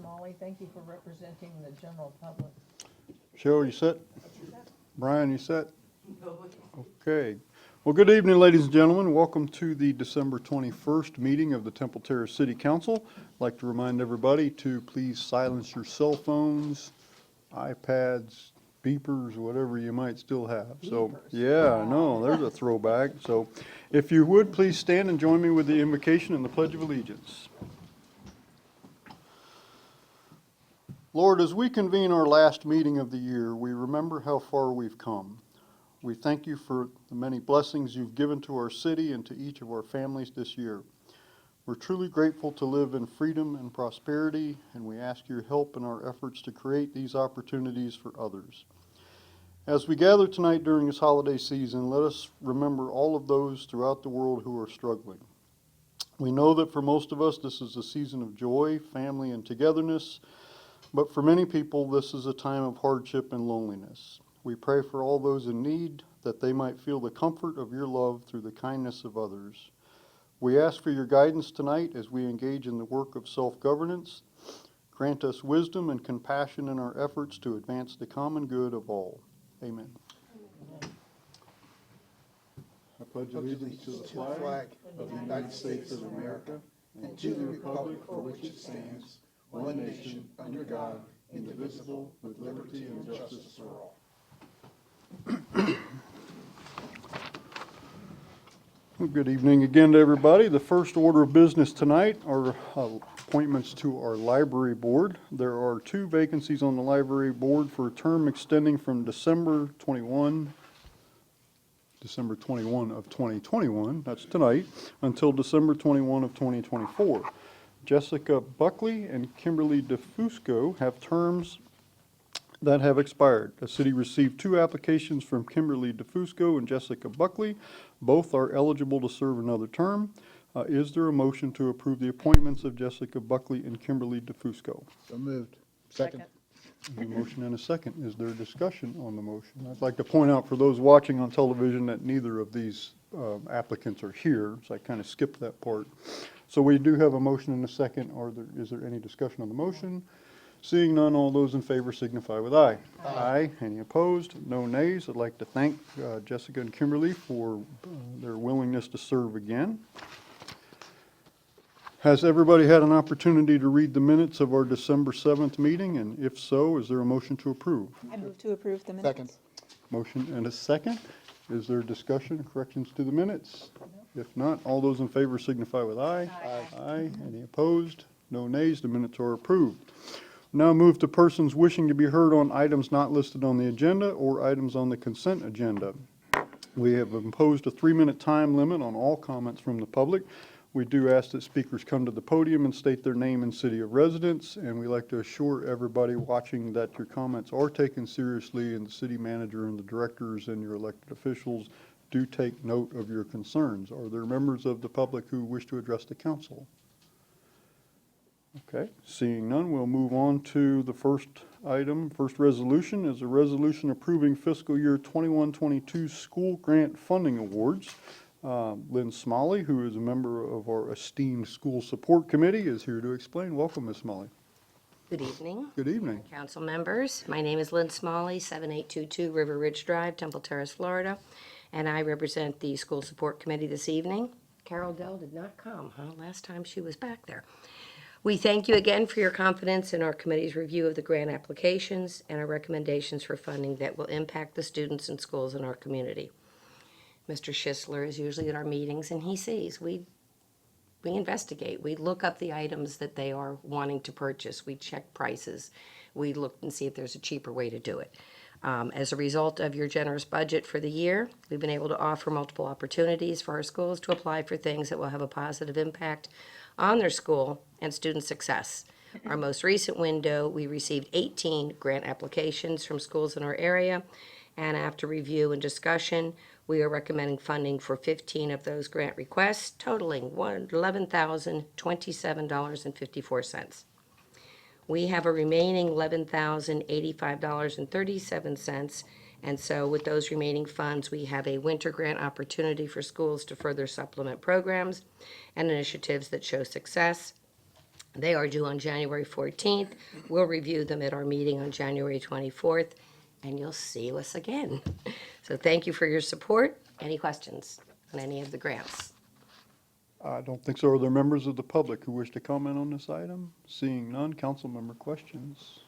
Smalley. Thank you for representing the general public. Cheryl, you set? Brian, you set? Okay. Well, good evening, ladies and gentlemen. Welcome to the December 21st meeting of the Temple Terrace City Council. I'd like to remind everybody to please silence your cell phones, iPads, beepers, whatever you might still have. So, yeah, I know, there's a throwback. So, if you would, please stand and join me with the invocation and the Pledge of Allegiance. Lord, as we convene our last meeting of the year, we remember how far we've come. We thank you for the many blessings you've given to our city and to each of our families this year. We're truly grateful to live in freedom and prosperity, and we ask your help in our efforts to create these opportunities for others. As we gather tonight during this holiday season, let us remember all of those throughout the world who are struggling. We know that for most of us, this is a season of joy, family, and togetherness. But for many people, this is a time of hardship and loneliness. We pray for all those in need, that they might feel the comfort of your love through the kindness of others. We ask for your guidance tonight as we engage in the work of self-governance. Grant us wisdom and compassion in our efforts to advance the common good of all. Amen. I pledge allegiance to the flag of the United States of America and to the republic for which it stands, one nation, under God, indivisible, with liberty and justice for all. Well, good evening again to everybody. The first order of business tonight are appointments to our library board. There are 2 vacancies on the library board for a term extending from December 21 of 2021, that's tonight, until December 21 of 2024. Jessica Buckley and Kimberly DeFusco have terms that have expired. The city received 2 applications from Kimberly DeFusco and Jessica Buckley. Both are eligible to serve another term. Is there a motion to approve the appointments of Jessica Buckley and Kimberly DeFusco? So moved. Second. A motion and a second. Is there discussion on the motion? I'd like to point out for those watching on television that neither of these applicants are here, so I kind of skipped that part. So we do have a motion and a second. Is there any discussion on the motion? Seeing none, all those in favor signify with aye. Aye. Any opposed? No nays. I'd like to thank Jessica and Kimberly for their willingness to serve again. Has everybody had an opportunity to read the minutes of our December 7th meeting? And if so, is there a motion to approve? I move to approve the minutes. Second. Motion and a second. Is there discussion, corrections to the minutes? If not, all those in favor signify with aye. Aye. Aye. Any opposed? No nays. The minutes are approved. Now move to persons wishing to be heard on items not listed on the agenda or items on the consent agenda. We have imposed a 3-minute time limit on all comments from the public. We do ask that speakers come to the podium and state their name and city of residence, and we like to assure everybody watching that your comments are taken seriously, and the city manager and the directors and your elected officials do take note of your concerns. Are there members of the public who wish to address the council? Okay, seeing none, we'll move on to the first item. First resolution is a resolution approving fiscal year 21-22 school grant funding awards. Lynn Smalley, who is a member of our esteemed school support committee, is here to explain. Welcome, Ms. Smalley. Good evening. Good evening. Council members, my name is Lynn Smalley, 7822 River Ridge Drive, Temple Terrace, Florida, and I represent the school support committee this evening. Carol Dell did not come, last time she was back there. We thank you again for your confidence in our committee's review of the grant applications and our recommendations for funding that will impact the students and schools in our community. Mr. Schisler is usually at our meetings, and he sees. We investigate. We look up the items that they are wanting to purchase. We check prices. We look and see if there's a cheaper way to do it. As a result of your generous budget for the year, we've been able to offer multiple opportunities for our schools to apply for things that will have a positive impact on their school and student success. Our most recent window, we received 18 grant applications from schools in our area, and after review and discussion, we are recommending funding for 15 of those grant requests, totaling $11,027.54. We have a remaining $11,085.37, and so with those remaining funds, we have a winter grant opportunity for schools to further supplement programs and initiatives that show success. They are due on January 14th. We'll review them at our meeting on January 24th, and you'll see us again. So thank you for your support. Any questions on any of the grants? I don't think so. Are there members of the public who wish to comment on this item? Seeing none, council member questions?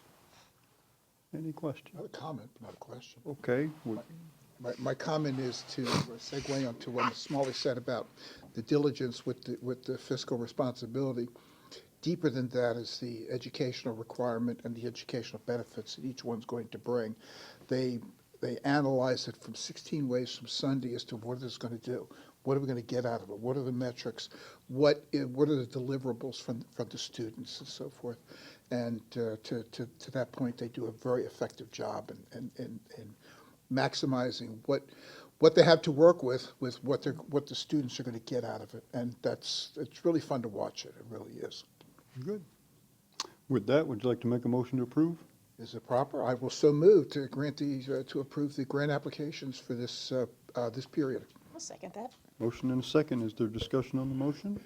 Any questions? Not a comment, but not a question. Okay, My comment is to segue on to what Smalley said about the diligence with the fiscal responsibility. Deeper than that is the educational requirement and the educational benefits that each one's going to bring. They analyze it from 16 ways from Sunday as to what it's going to do. What are we going to get out of it? What are the metrics? What are the deliverables from the students and so forth? And to that point, they do a very effective job in maximizing what they have to work with what the students are going to get out of it. And it's really fun to watch it. It really is. good. With that, would you like to make a motion to approve? Is it proper? I will so move to grant to approve the grant applications for this period. I'll second that. Motion and a second. Is there discussion on the motion?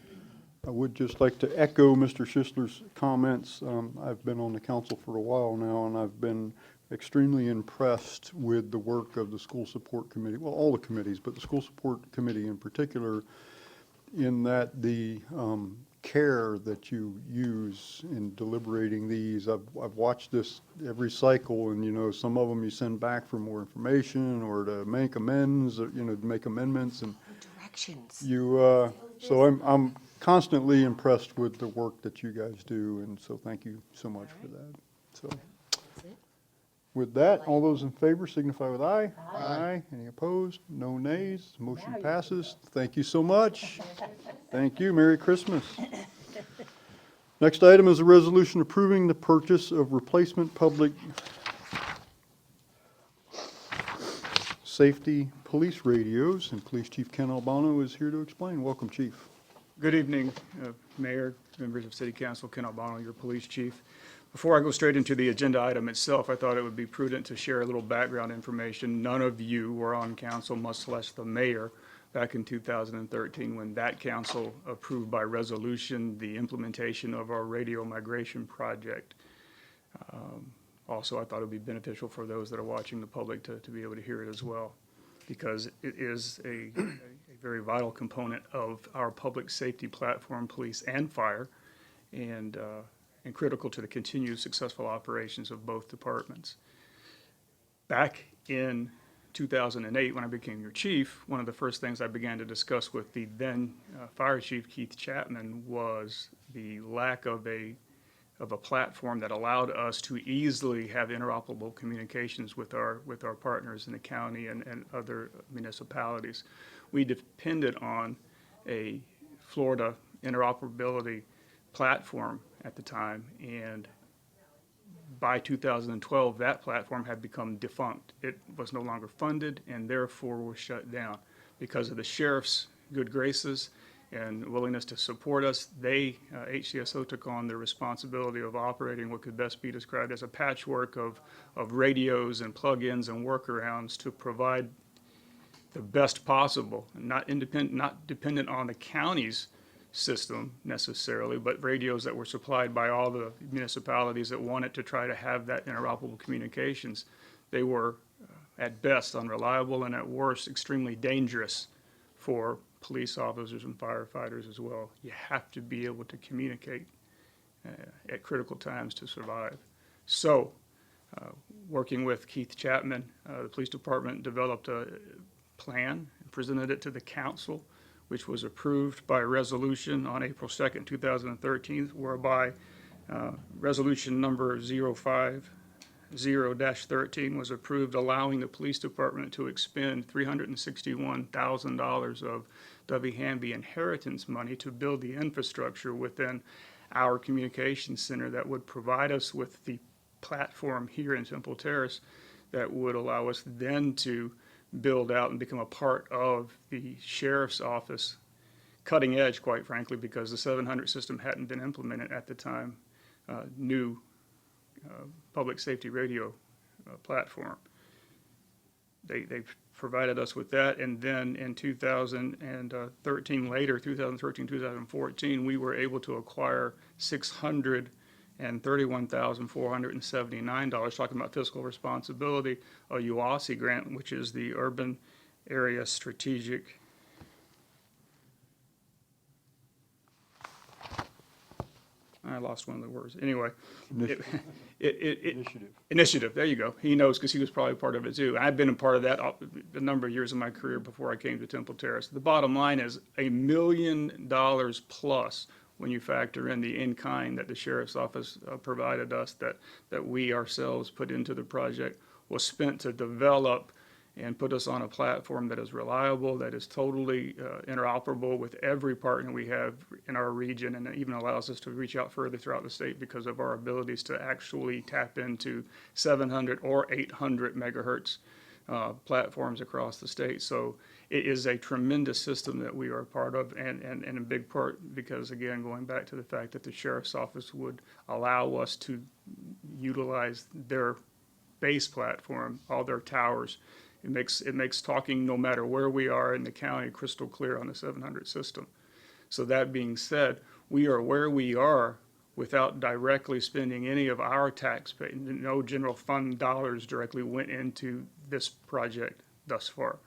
I would just like to echo Mr. Schisler's comments. I've been on the council for a while now, and I've been extremely impressed with the work of the school support committee, well, all the committees, but the school support committee in particular, in that the care that you use in deliberating these. I've watched this every cycle, and, you know, some of them you send back for more information or to make amends, or, you know, to make amendments, and Directions. you, so I'm constantly impressed with the work that you guys do, and so thank you so much for that. So, with that, all those in favor signify with aye. Aye. Any opposed? No nays. Motion passes. Thank you so much. Thank you. Merry Christmas. Next item is a resolution approving the purchase of replacement public safety police radios, and Police Chief Ken Albano is here to explain. Welcome, Chief. Good evening, Mayor, members of City Council, Ken Albano, your police chief. Before I go straight into the agenda item itself, I thought it would be prudent to share a little background information. None of you were on council, much less the mayor, back in 2013 when that council approved by resolution the implementation of our radio migration project. Also, I thought it would be beneficial for those that are watching, the public, to be able to hear it as well, because it is a very vital component of our public safety platform, police and fire, and critical to the continued successful operations of both departments. Back in 2008, when I became your chief, one of the first things I began to discuss with the then fire chief, Keith Chapman, was the lack of a platform that allowed us to easily have interoperable communications with our partners in the county and other municipalities. We depended on a Florida interoperability platform at the time, and by 2012, that platform had become defunct. It was no longer funded and therefore was shut down. Because of the sheriff's good graces and willingness to support us, HCSO took on the responsibility of operating what could best be described as a patchwork of radios and plug-ins and workarounds to provide the best possible, not dependent on the county's system necessarily, but radios that were supplied by all the municipalities that wanted to try to have that interoperable communications. They were at best unreliable and at worst extremely dangerous for police officers and firefighters as well. You have to be able to communicate at critical times to survive. So, working with Keith Chapman, the police department developed a plan and presented it to the council, which was approved by resolution on April 2nd, 2013, whereby resolution number 050-13 was approved, allowing the police department to expend $361,000 of W-Hanby inheritance money to build the infrastructure within our communications center that would provide us with the platform here in Temple Terrace that would allow us then to build out and become a part of the sheriff's office, cutting edge, quite frankly, because the 700 system hadn't been implemented at the time, new public safety radio platform. They provided us with that, and then in 2013, later, 2013, 2014, we were able to acquire $631,479, talking about fiscal responsibility, a UASI grant, which is the Urban Area Strategic. I lost one of the words. Anyway, initiative. There you go. He knows because he was probably part of it too. I've been a part of that a number of years of my career before I came to Temple Terrace. The bottom line is $1 million plus when you factor in the in-kind that the sheriff's office provided us, that we ourselves put into the project, was spent to develop and put us on a platform that is reliable, that is totally interoperable with every partner we have in our region, and it even allows us to reach out further throughout the state because of our abilities to actually tap into 700 or 800 megahertz platforms across the state. So it is a tremendous system that we are a part of, and in big part because, again, going back to the fact that the sheriff's office would allow us to utilize their base platform, all their towers. It makes talking no matter where we are in the county crystal clear on the 700 system. So that being said, we are where we are without directly spending any of our taxpay. No general fund dollars directly went into this project thus far.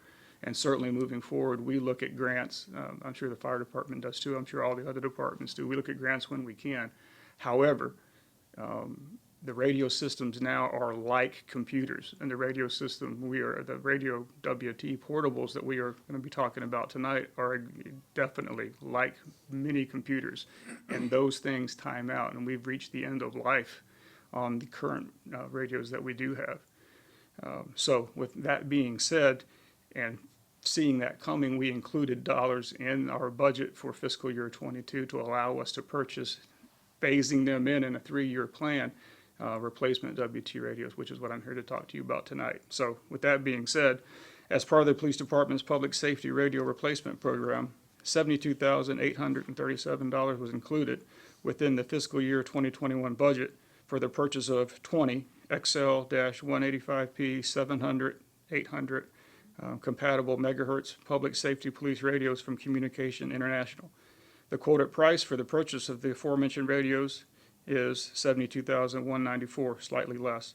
And certainly moving forward, we look at grants. I'm sure the fire department does too. I'm sure all the other departments do. We look at grants when we can. However, the radio systems now are like computers, and the radio system, the radio WT portables that we are going to be talking about tonight are definitely like mini computers, and those things time out, and we've reached the end of life on the current radios that we do have. So with that being said, and seeing that coming, we included dollars in our budget for fiscal year 22 to allow us to purchase, phasing them in a 3-year plan, replacement WT radios, which is what I'm here to talk to you about tonight. So with that being said, as part of the police department's public safety radio replacement program, $72,837 was included within the fiscal year 2021 budget for the purchase of 20 XL-185P 700, 800 compatible megahertz public safety police radios from Communication International. The quoted price for the purchase of the aforementioned radios is $72,194, slightly less,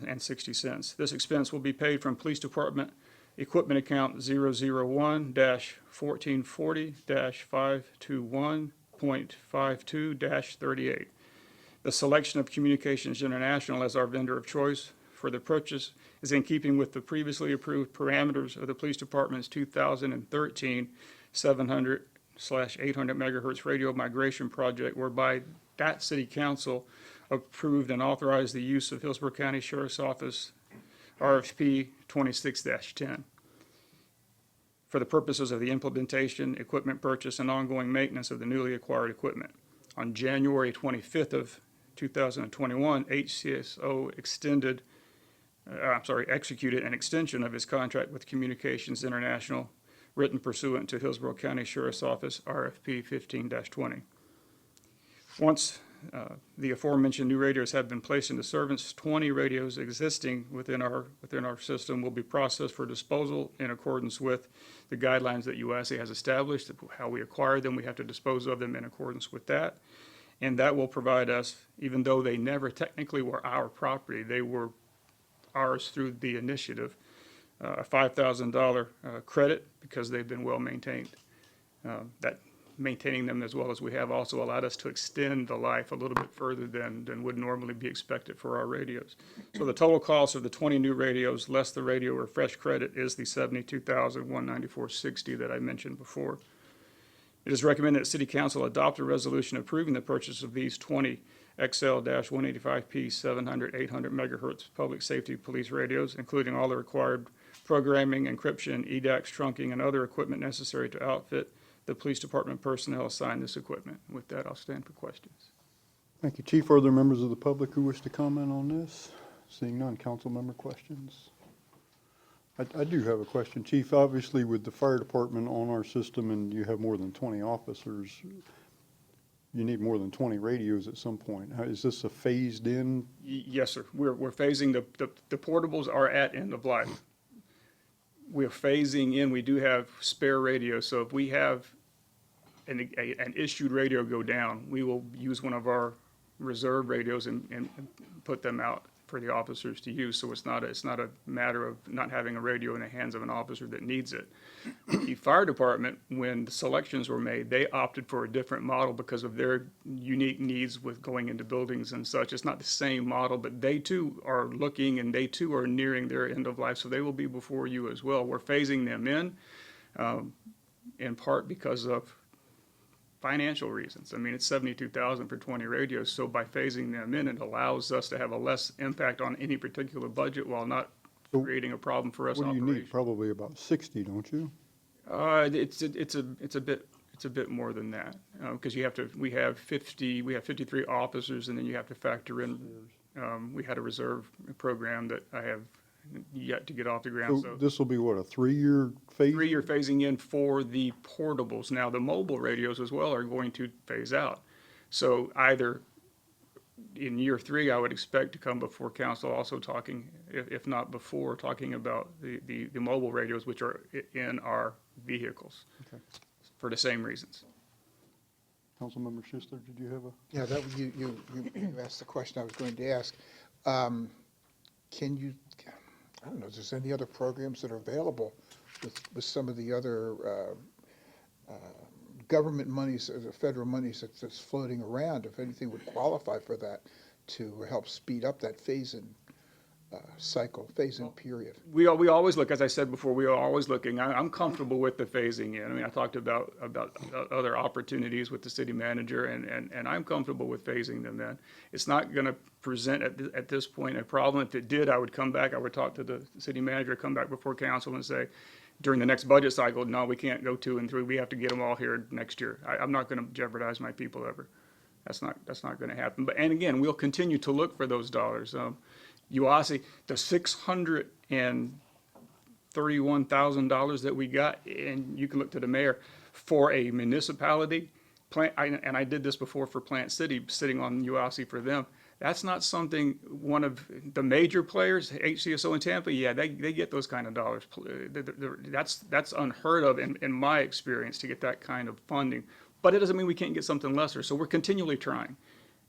and 60 cents. This expense will be paid from Police Department Equipment Account 001-1440-521.52-38. The selection of Communications International as our vendor of choice for the purchase is in keeping with the previously approved parameters of the Police Department's 2013 700/800 megahertz radio migration project, whereby that City Council approved and authorized the use of Hillsborough County Sheriff's Office RFP 26-10 for the purposes of the implementation, equipment purchase, and ongoing maintenance of the newly acquired equipment. On January 25th of 2021, HCSO executed an extension of his contract with Communications International, written pursuant to Hillsborough County Sheriff's Office RFP 15-20. Once the aforementioned new radios have been placed into service, 20 radios existing within our system will be processed for disposal in accordance with the guidelines that UASI has established. How we acquire them, we have to dispose of them in accordance with that. And that will provide us, even though they never technically were our property, they were ours through the initiative, a $5,000 credit because they've been well maintained. That maintaining them as well as we have also allowed us to extend the life a little bit further than would normally be expected for our radios. So the total cost of the 20 new radios, less the radio refresh credit, is the $72,194.60 that I mentioned before. It is recommended that City Council adopt a resolution approving the purchase of these 20 XL-185P 700, 800 megahertz public safety police radios, including all the required programming, encryption, EDAX trunking, and other equipment necessary to outfit the police department personnel assigned this equipment. With that, I'll stand for questions. Thank you, Chief. Are there members of the public who wish to comment on this? Seeing none, council member questions? I do have a question, Chief. Obviously, with the fire department on our system and you have more than 20 officers, you need more than 20 radios at some point. Is this a phased in? Yes, sir. We're phasing the portables are at end of life. we're phasing in, we do have spare radios, so if we have an issued radio go down, we will use one of our reserve radios and put them out for the officers to use. So it's not a matter of not having a radio in the hands of an officer that needs it. The fire department, when the selections were made, they opted for a different model because of their unique needs with going into buildings and such. It's not the same model, but they too are looking and they too are nearing their end of life, so they will be before you as well. We're phasing them in part because of financial reasons. I mean, it's $72,000 for 20 radios, so by phasing them in, it allows us to have a less impact on any particular budget while not So creating a problem for us What do you operationally. need? Probably about 60, don't you? It's a bit more than that, because we have 53 officers, and then you have to factor in, we had a reserve program that I have yet to get off the ground, So so. this will be what, a 3-year phase? 3-year phasing in for the portables. Now, the mobile radios as well are going to phase out. So either in year 3, I would expect to come before council also talking, if not before, talking about the mobile radios, which are in our vehicles Okay. for the same reasons. Councilmember Schuster, did you have a? Yeah, that, you asked the question I was going to ask. Can you, I don't know, if there's any other programs that are available with some of the other government monies, the federal monies that's floating around, if anything would qualify for that to help speed up that phase-in cycle, phase-in period? We always look, as I said before, we are always looking. I'm comfortable with the phasing in. I mean, I talked about other opportunities with the city manager, and I'm comfortable with phasing them in. It's not going to present at this point a problem. If it did, I would come back, I would talk to the city manager, come back before council and say, during the next budget cycle, no, we can't go 2 and 3. We have to get them all here next year. I'm not going to jeopardize my people ever. That's not going to happen. And again, we'll continue to look for those dollars. UASI, the $631,000 that we got, and you can look to the mayor, for a municipality, and I did this before for Plant City, sitting on UASI for them. That's not something one of the major players, HCSO in Tampa, yeah, they get those kind of dollars. That's unheard of in my experience to get that kind of funding. But it doesn't mean we can't get something lesser. So we're continually trying.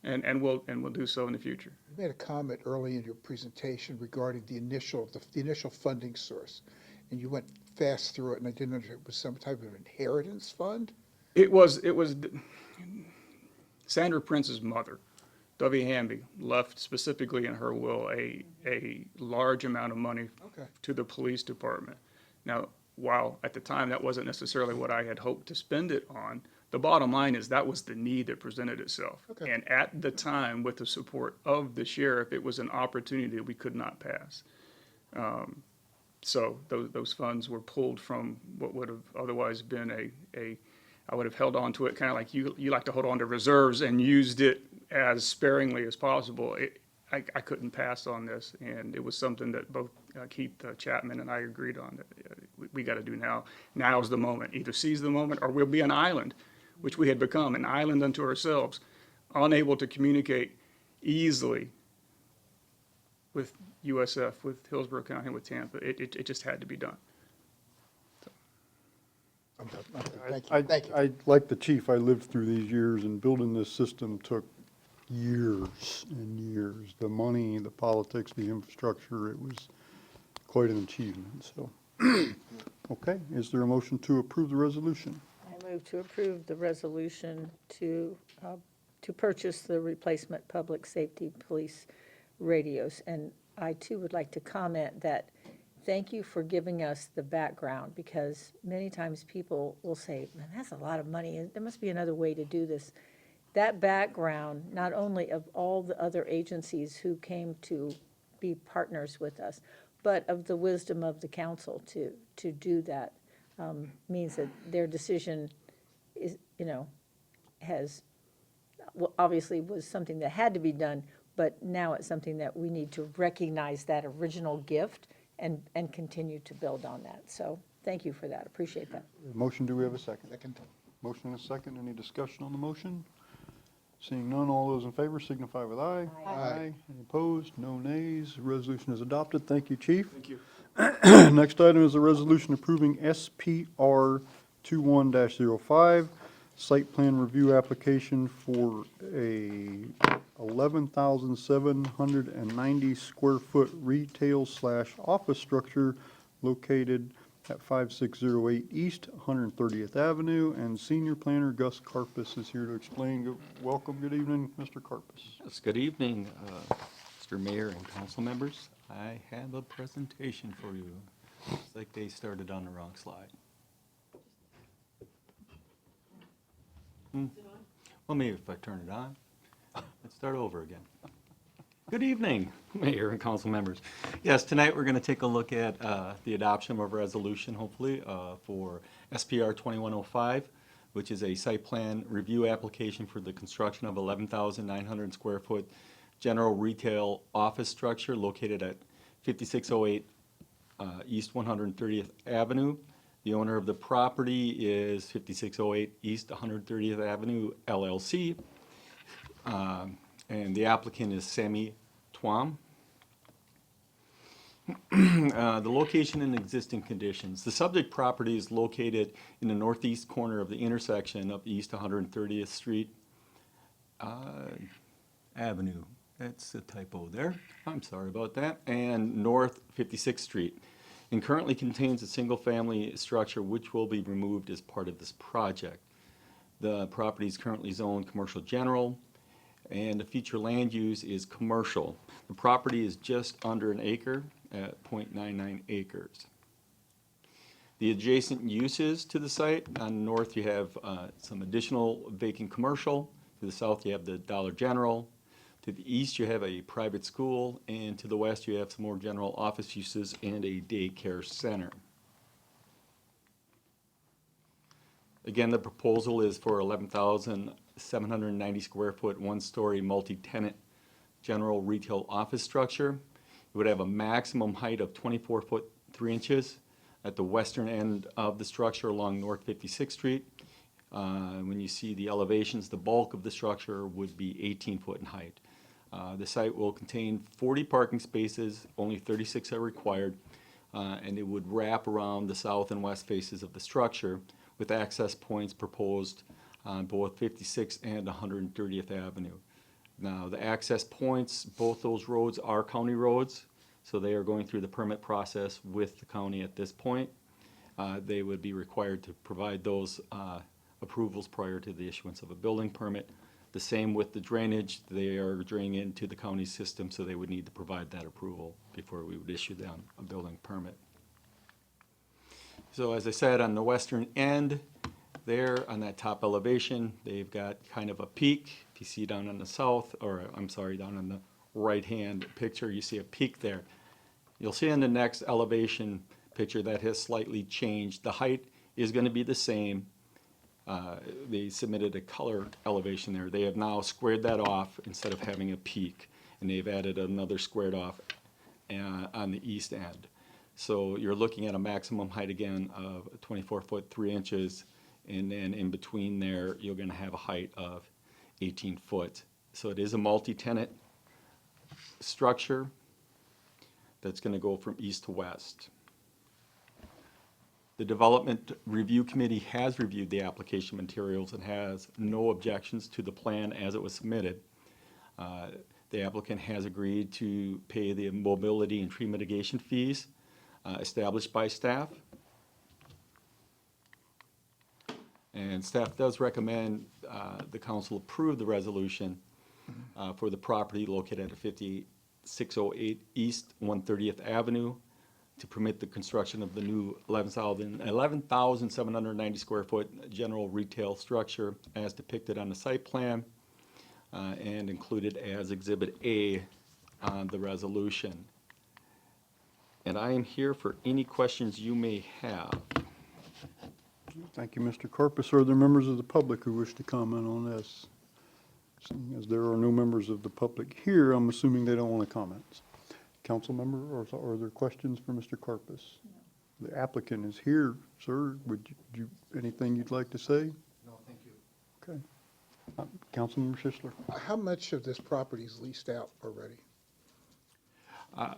And we'll do so in the future. You made a comment early in your presentation regarding the initial funding source, and you went fast through it, and I didn't understand, it was some type of inheritance fund? It was Sandra Prince's mother, Dovey Hamby, left specifically in her will a large amount of money Okay. to the police department. Now, while at the time that wasn't necessarily what I had hoped to spend it on, the bottom line is that was the need that presented itself. Okay. And at the time, with the support of the sheriff, it was an opportunity that we could not pass. So those funds were pulled from what would have otherwise been I would have held on to it kind of like you like to hold on to reserves and used it as sparingly as possible. I couldn't pass on this, and it was something that both Keith Chapman and I agreed on that we got to do now. Now is the moment. Either seize the moment or we'll be an island, which we had become, an island unto ourselves, unable to communicate easily with USF, with Hillsborough County, with Tampa. It just had to be done. I'm done. Okay, thank you. I, like the chief, I lived through these years, and building this system took years and years. The money, the politics, the infrastructure, it was quite an achievement, so. Okay, is there a motion to approve the resolution? I move to approve the resolution to purchase the replacement public safety police radios. And I too would like to comment that thank you for giving us the background, because many times people will say, man, that's a lot of money, and there must be another way to do this. That background, not only of all the other agencies who came to be partners with us, but of the wisdom of the council to do that, means that their decision is, has, well, obviously was something that had to be done, but now it's something that we need to recognize that original gift and continue to build on that. So thank you for that. Appreciate that. Motion, do we have a second? Second. Motion and a second. Any discussion on the motion? Seeing none, all those in favor signify with aye. Aye. Any opposed? No nays. Resolution is adopted. Thank you, chief. Thank you. Next item is a resolution approving SPR 21-05, site plan review application for a 11,790 square foot retail/office structure located at 5608 East 130th Avenue, and Senior Planner Gus Carpus is here to explain. Welcome, good evening, Mr. Carpus. Yes, good evening, Mr. Mayor and council members. I have a presentation for you. Looks like they started on the wrong slide. Well, maybe if I turn it on. Let's start over again. Good evening, Mayor and council members. Yes, tonight we're going to take a look at the adoption of a resolution, hopefully, for SPR 2105, which is a site plan review application for the construction of 11,900 square foot general retail office structure located at 5608 East 130th Avenue. The owner of the property is 5608 East 130th Avenue LLC. And the applicant is Sammy Twam. The location and existing conditions. The subject property is located in the northeast corner of the intersection of East 130th Street Avenue. That's a typo there. I'm sorry about that. And North 56th Street. And currently contains a single-family structure which will be removed as part of this project. The property is currently zoned commercial general, and the future land use is commercial. The property is just under an acre at 0.99 acres. The adjacent uses to the site, on the north you have some additional vacant commercial. To the south you have the Dollar General. To the east you have a private school, and to the west you have some more general office uses and a daycare center. Again, the proposal is for 11,790 square foot, one-story multi-tenant general retail office structure. It would have a maximum height of 24 foot 3 inches at the western end of the structure along North 56th Street. When you see the elevations, the bulk of the structure would be 18 foot in height. The site will contain 40 parking spaces, only 36 are required, and it would wrap around the south and west faces of the structure, with access points proposed on both 56th and 130th Avenue. Now, the access points, both those roads are county roads, so they are going through the permit process with the county at this point. They would be required to provide those approvals prior to the issuance of a building permit. The same with the drainage. They are draining into the county system, so they would need to provide that approval before we would issue them a building permit. So as I said, on the western end, there on that top elevation, they've got kind of a peak. If you see down on the south, or I'm sorry, down on the right-hand picture, you see a peak there. You'll see in the next elevation picture that has slightly changed. The height is going to be the same. They submitted a color elevation there. They have now squared that off instead of having a peak, and they've added another squared off on the east end. So you're looking at a maximum height again of 24 foot 3 inches, and then in between there you're going to have a height of 18 foot. So it is a multi-tenant structure that's going to go from east to west. The Development Review Committee has reviewed the application materials and has no objections to the plan as it was submitted. The applicant has agreed to pay the mobility and tree mitigation fees established by staff. And staff does recommend the council approve the resolution for the property located at 5608 East 130th Avenue to permit the construction of the new 11,790 square foot general retail structure as depicted on the site plan and included as Exhibit A on the resolution. And I am here for any questions you may have. Thank you, Mr. Carpus. Are there members of the public who wish to comment on this? Seeing as there are no members of the public here, I'm assuming they don't want to comment. Council member, or are there questions for Mr. Carpus? No. The applicant is here, sir. Would you anything you'd like to say? No, thank you. Okay. Councilmember Schisler. How much of this property is leased out already?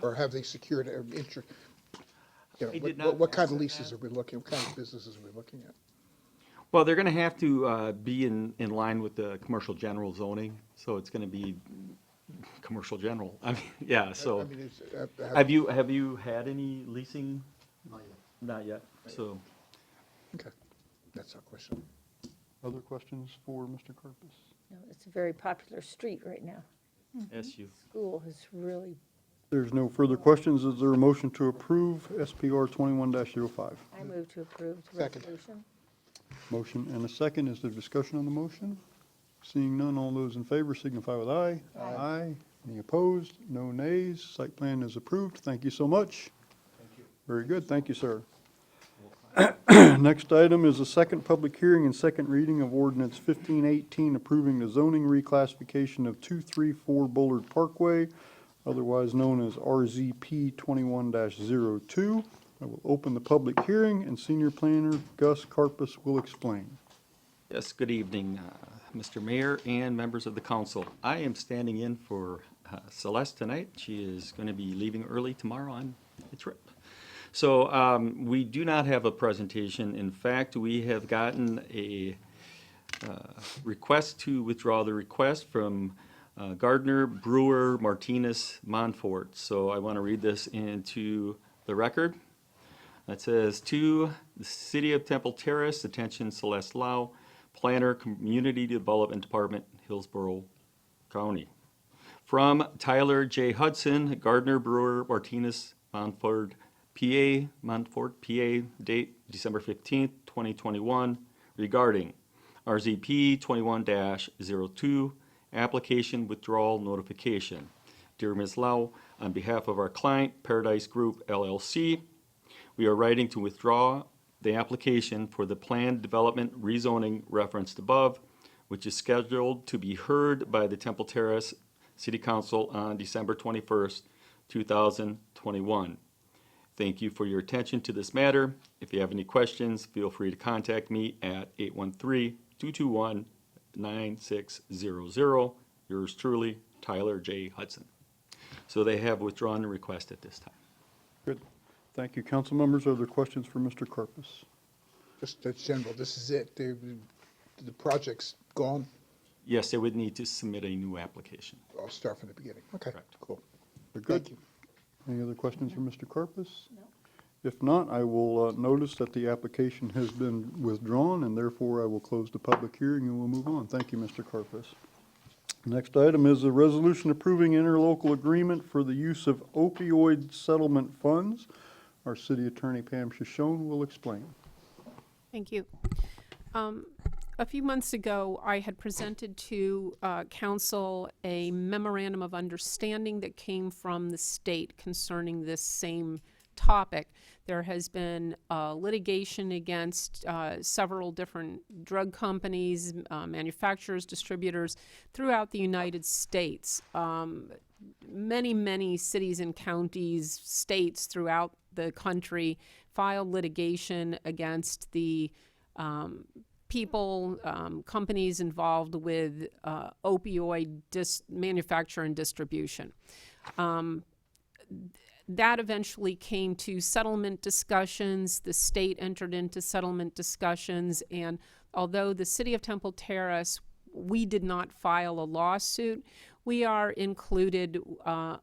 Or have they secured an interest? You know, I did what not what kind ask of them leases that. are we looking, what kind of businesses are we looking at? Well, they're gonna have to be in line with the commercial general zoning, so it's gonna be commercial general. I mean, yeah, I so. mean, it's, Have you had any leasing? Not yet, so. okay, that's our question. Other questions for Mr. Carpus? No, it's a very popular street right now. SU. School has really, There's no further questions. Is there a motion to approve SPR 21-05? I move to approve the Second. resolution. Motion and a second. Is there discussion on the motion? Seeing none, all those in favor signify with aye. Aye. Any opposed? No nays. Site plan is approved. Thank you so much. Thank you. Very good. Thank you, sir. Next item is a second public hearing and second reading of Ordinance 1518, approving the zoning reclassification of 234 Bullard Parkway, otherwise known as RZP 21-02. I will open the public hearing, and Senior Planner Gus Carpus will explain. Yes, good evening, Mr. Mayor and members of the council. I am standing in for Celeste tonight. She is going to be leaving early tomorrow on a trip. So we do not have a presentation. In fact, we have gotten a request to withdraw the request from Gardner, Brewer, Martinez, Montfort. So I want to read this into the record. It says, to the City of Temple Terrace, attention Celeste Lau, Planner, Community Development Department, Hillsborough County. From Tyler J. Hudson, Gardner, Brewer, Martinez, Montfort, PA, date December 15th, 2021, regarding RZP 21-02, application withdrawal notification. Dear Ms. Lau, on behalf of our client, Paradise Group LLC, we are writing to withdraw the application for the planned development rezoning referenced above, which is scheduled to be heard by the Temple Terrace City Council on December 21st, 2021. Thank you for your attention to this matter. If you have any questions, feel free to contact me at 813-221-9600. Yours truly, Tyler J. Hudson. So they have withdrawn the request at this time. Good. Thank you. Council members, are there questions for Mr. Carpus? Just that's general, this is it, the project's gone, Yes, they would need to submit a new application. I'll start from the beginning. Okay, Correct. cool. Very good. Thank you. Any other questions for Mr. Carpus? No. If not, I will notice that the application has been withdrawn, and therefore I will close the public hearing and we'll move on. Thank you, Mr. Carpus. Next item is a resolution approving interlocal agreement for the use of opioid settlement funds. Our city attorney, Pam Shoshone, will explain. Thank you. A few months ago, I had presented to council a memorandum of understanding that came from the state concerning this same topic. There has been litigation against several different drug companies, manufacturers, distributors throughout the United States. Many cities and counties, states throughout the country filed litigation against the people, companies involved with opioid manufacture and distribution. That eventually came to settlement discussions. The state entered into settlement discussions, and although the City of Temple Terrace, we did not file a lawsuit, we are included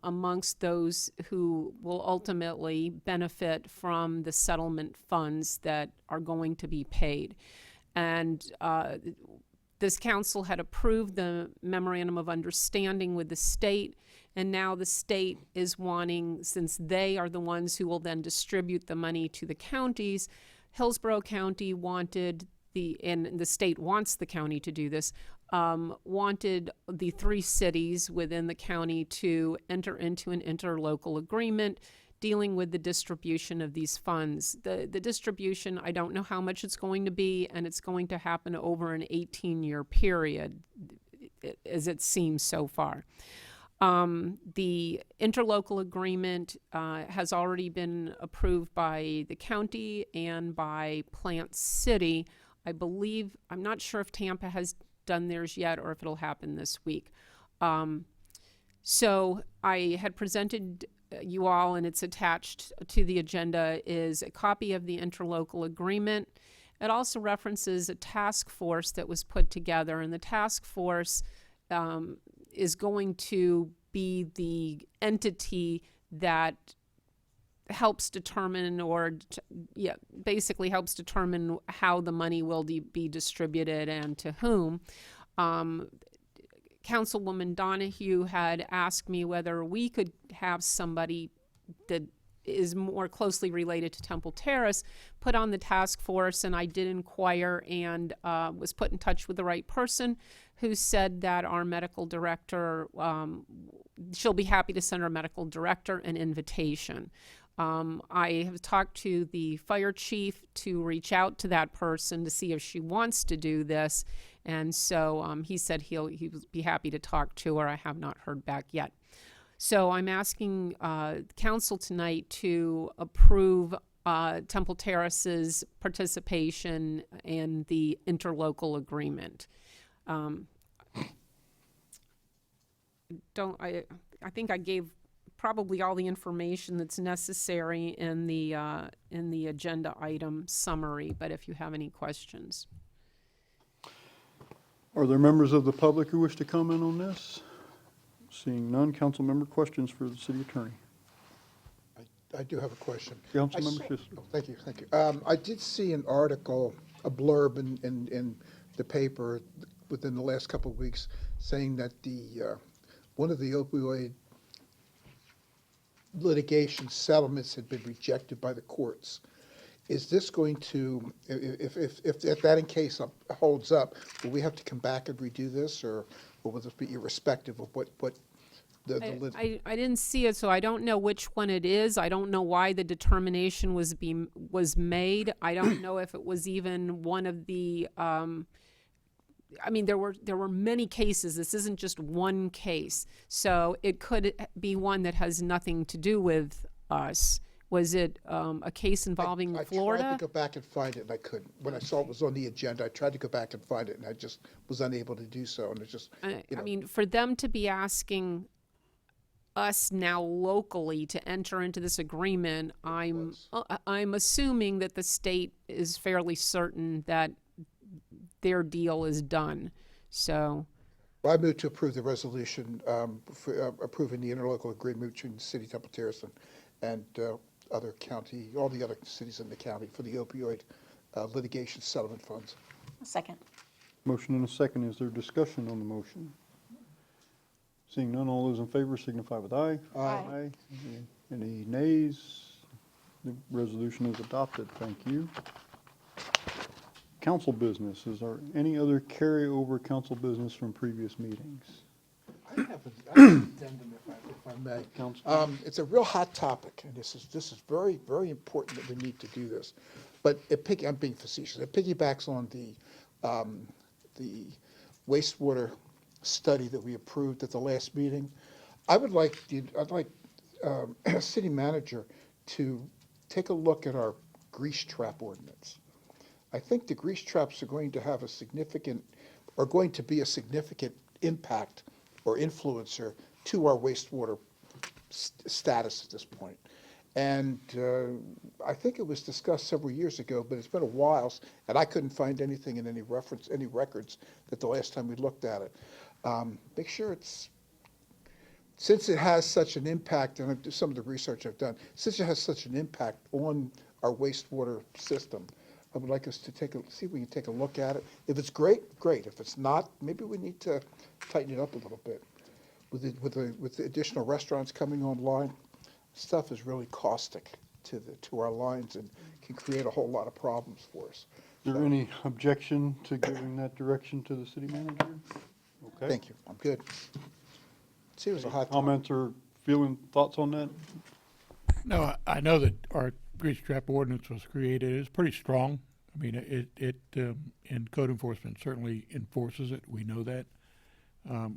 amongst those who will ultimately benefit from the settlement funds that are going to be paid. And this council had approved the memorandum of understanding with the state, and now the state is wanting, since they are the ones who will then distribute the money to the counties, Hillsborough County wanted and the state wants the county to do this, wanted the 3 cities within the county to enter into an interlocal agreement dealing with the distribution of these funds. The distribution, I don't know how much it's going to be, and it's going to happen over an 18-year period, as it seems so far. The interlocal agreement has already been approved by the county and by Plant City. I believe, I'm not sure if Tampa has done theirs yet or if it'll happen this week. So I had presented you all, and it's attached to the agenda, is a copy of the interlocal agreement. It also references a task force that was put together, and the task force is going to be the entity that helps determine basically helps determine how the money will be distributed and to whom. Councilwoman Donahue had asked me whether we could have somebody that is more closely related to Temple Terrace put on the task force, and I did inquire and was put in touch with the right person, who said that our medical director, she'll be happy to send our medical director an invitation. I have talked to the fire chief to reach out to that person to see if she wants to do this, and so he said he would be happy to talk to her. I have not heard back yet. So I'm asking council tonight to approve Temple Terrace's participation in the interlocal agreement. I think I gave probably all the information that's necessary in the agenda item summary, but if you have any questions. Are there members of the public who wish to comment on this? Seeing none, council member questions for the city attorney. I do have a question. Councilmember Schuster. Thank you. I did see an article, a blurb in the paper within the last couple of weeks saying that one of the opioid litigation settlements had been rejected by the courts. Is this going to, if that in case holds up, will we have to come back and redo this, or will this be irrespective of what I didn't see it, so I don't know which one it is. I don't know why the determination was made. I don't know if it was even one of the. I mean, there were many cases. This isn't just one case, so it could be one that has nothing to do with us. Was it a case involving Florida? I tried to go back and find it, and I couldn't. When I saw it was on the agenda, I tried to go back and find it, and I just was unable to do so. And it's just, I mean, for them to be asking us now locally to enter into this agreement, I'm assuming that the state is fairly certain that their deal is done. So I move to approve the resolution for approving the interlocal agreement between the city of Temple Terrace and all the other cities in the county for the opioid litigation settlement funds. A second. Motion and a second. Is there discussion on the motion? Seeing none, all those in favor signify with aye. Aye. Any nays? The resolution is adopted. Thank you. Council business. Is there any other carryover council business from previous meetings? I have an addendum, if I may. Council. It's a real hot topic, and this is very, very important that we need to do this. But I'm being facetious. It piggybacks on the wastewater study that we approved at the last meeting. I'd like city manager to take a look at our grease trap ordinance. I think the grease traps are going to be a significant impact or influencer to our wastewater status at this point. And I think it was discussed several years ago, but it's been a while, and I couldn't find anything in any records that the last time we looked at it. Make sure since it has such an impact, and some of the research I've done, since it has such an impact on our wastewater system, I would like us to see if we can take a look at it. If it's great, great. If it's not, maybe we need to tighten it up a little bit. With the additional restaurants coming online, stuff is really caustic to our lines and can create a whole lot of problems for us. Is there any objection to giving that direction to the city manager? Okay. Thank you. I'm good. See, it was a hot topic. Comments or thoughts on that? No, I know that our grease trap ordinance was created. It's pretty strong. I mean, and code enforcement certainly enforces it. We know that.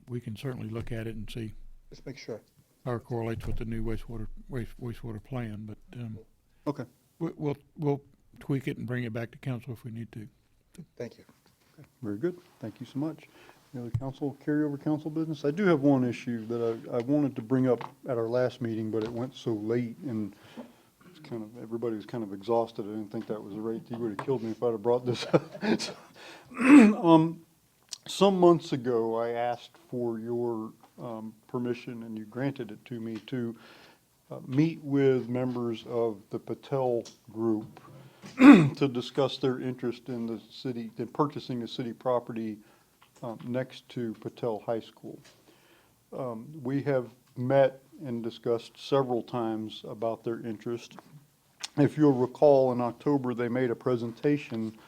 We can certainly look at it and see Just make sure. how it correlates with the new wastewater plan. But Okay. we'll tweak it and bring it back to council if we need to. Thank you. Very good. Thank you so much. Any other carryover council business? I do have one issue that I wanted to bring up at our last meeting, but it went so late and it's kind of, everybody was kind of exhausted. I didn't think that was the right, he would have killed me if I'd have brought this up. Some months ago, I asked for your permission, and you granted it to me, to meet with members of the Patel Group to discuss their interest in the city, in purchasing a city property next to Patel High School. We have met and discussed several times about their interest. If you'll recall, in October, they made a presentation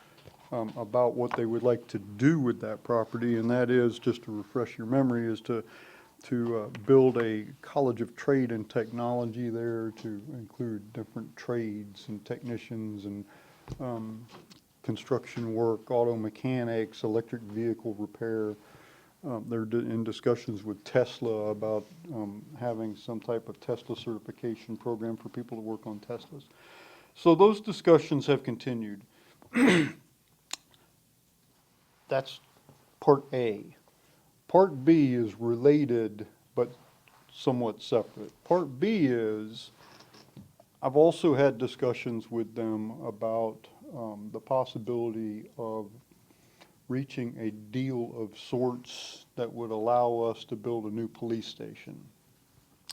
about what they would like to do with that property, and that is, just to refresh your memory, is to build a college of trade and technology there to include different trades and technicians and construction work, auto mechanics, electric vehicle repair. They're in discussions with Tesla about having some type of Tesla certification program for people to work on Teslas. So those discussions have continued. That's part A. Part B is related but somewhat separate. Part B is, I've also had discussions with them about the possibility of reaching a deal of sorts that would allow us to build a new police station.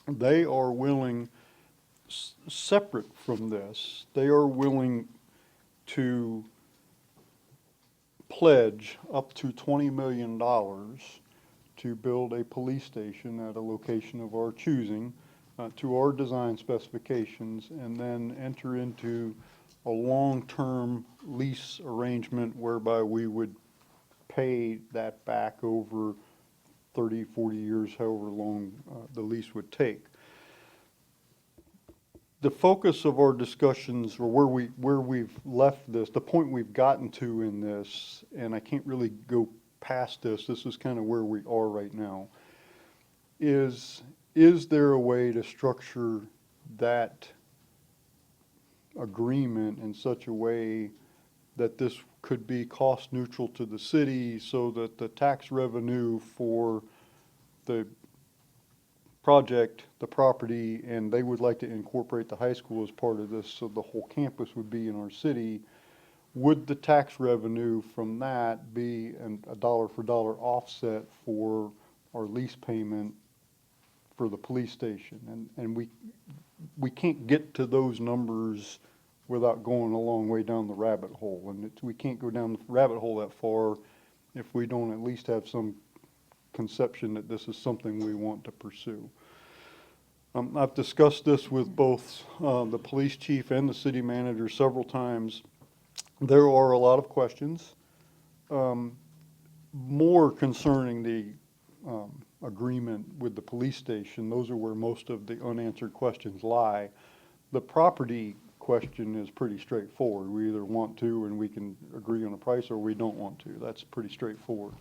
They are willing, separate from this, they are willing to pledge up to $20 million to build a police station at a location of our choosing, to our design specifications, and then enter into a long-term lease arrangement whereby we would pay that back over 30, 40 years, however long the lease would take. The focus of our discussions, or where we've left this, the point we've gotten to in this, and I can't really go past this, this is kind of where we are right now, is there a way to structure that agreement in such a way that this could be cost neutral to the city, so that the tax revenue for the project, the property, and they would like to incorporate the high school as part of this, so the whole campus would be in our city. Would the tax revenue from that be a dollar for dollar offset for our lease payment for the police station? And we can't get to those numbers without going a long way down the rabbit hole. And we can't go down the rabbit hole that far if we don't at least have some conception that this is something we want to pursue. I've discussed this with both the police chief and the city manager several times. There are a lot of questions, more concerning the agreement with the police station. Those are where most of the unanswered questions lie. The property question is pretty straightforward. We either want to and we can agree on a price, or we don't want to. That's pretty straightforward.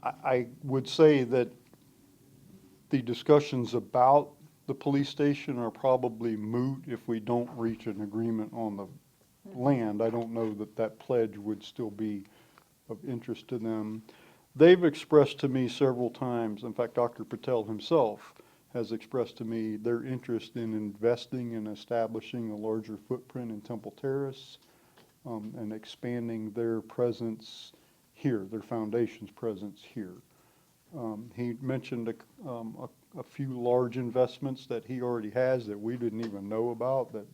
I would say that the discussions about the police station are probably moot if we don't reach an agreement on the land. I don't know that that pledge would still be of interest to them. They've expressed to me several times, in fact, Dr. Patel himself has expressed to me their interest in investing and establishing a larger footprint in Temple Terrace, and expanding their presence here, their foundation's presence here. He mentioned a few large investments that he already has that we didn't even know about, that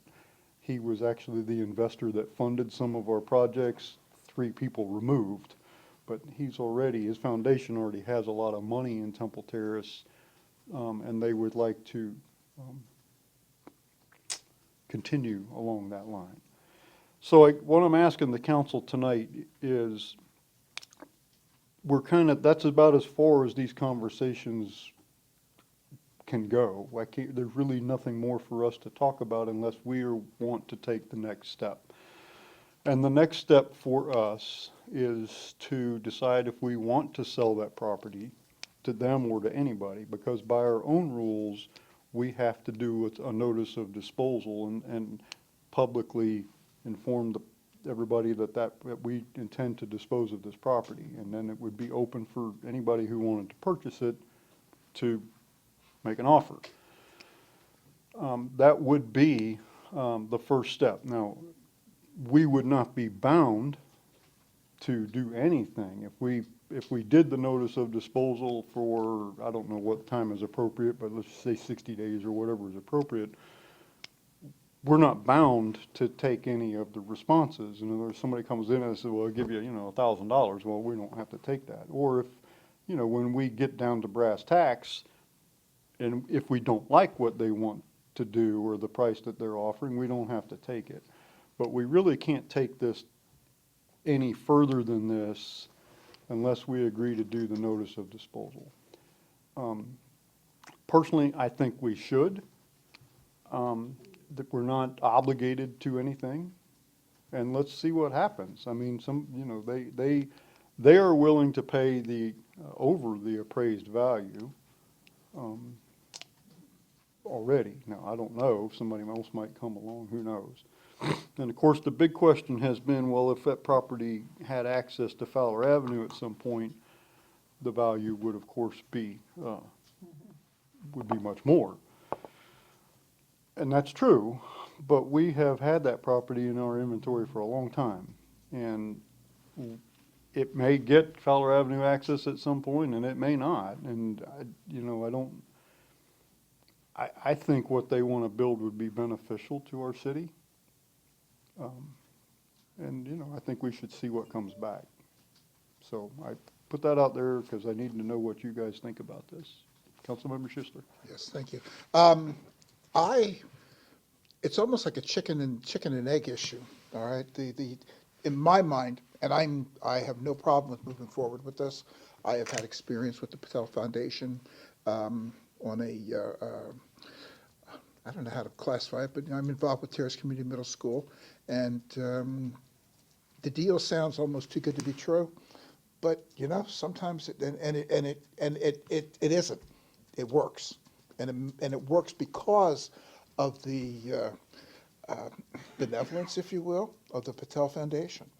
he was actually the investor that funded some of our projects, 3 people removed. But his foundation already has a lot of money in Temple Terrace, and they would like to continue along that line. So what I'm asking the council tonight is, that's about as far as these conversations can go. There's really nothing more for us to talk about unless we want to take the next step. And the next step for us is to decide if we want to sell that property to them or to anybody, because by our own rules, we have to do a notice of disposal and publicly inform everybody that we intend to dispose of this property. And then it would be open for anybody who wanted to purchase it to make an offer. That would be the first step. Now, we would not be bound to do anything. If we did the notice of disposal for, I don't know what time is appropriate, but let's say 60 days or whatever is appropriate, we're not bound to take any of the responses. In other words, somebody comes in and says, well, I'll give you, $1,000. Well, we don't have to take that. Or if, when we get down to brass tacks, and if we don't like what they want to do or the price that they're offering, we don't have to take it. But we really can't take this any further than this unless we agree to do the notice of disposal. Personally, I think we should. That we're not obligated to anything, and let's see what happens. I mean, they are willing to pay the over the appraised value already. Now, I don't know if somebody else might come along. Who knows? And of course, the big question has been, well, if that property had access to Fowler Avenue at some point, the value would, of course, be much more. And that's true, but we have had that property in our inventory for a long time. And it may get Fowler Avenue access at some point, and it may not. And, I think what they want to build would be beneficial to our city. And, I think we should see what comes back. So I put that out there because I need to know what you guys think about this. Councilmember Schuster. Yes, thank you. It's almost like a chicken and egg issue, all right? In my mind, and I have no problem with moving forward with this. I have had experience with the Patel Foundation on I don't know how to classify it, but I'm involved with Terrace Community Middle School, and the deal sounds almost too good to be true, but sometimes it isn't. It works, and it works because of the benevolence, if you will, of the Patel Foundation,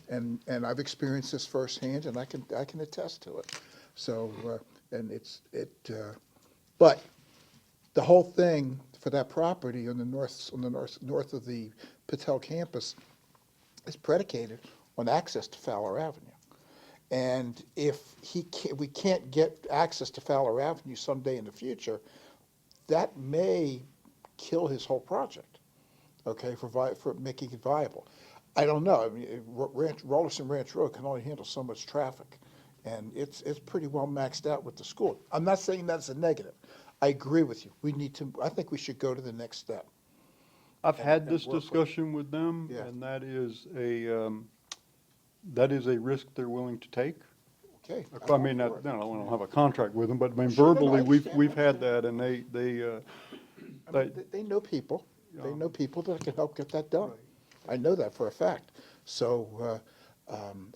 and I've experienced this firsthand, and I can attest to it. So, but the whole thing for that property on the north of the Patel campus is predicated on access to Fowler Avenue. And if we can't get access to Fowler Avenue someday in the future, that may kill his whole project, okay, for making it viable. I don't know. I mean, Rollerson Ranch Road can only handle so much traffic, and it's pretty well maxed out with the school. I'm not saying that's a negative. I agree with you. I think we should go to the next step. I've had this work with discussion with them, Yeah. and that is a risk they're willing to take. Okay. I mean, I don't have a contract with them, but I mean, Sure, no, I verbally, understand, we've I had that, and They know people. They Yeah. know people that can help get that done. I know that for a fact. So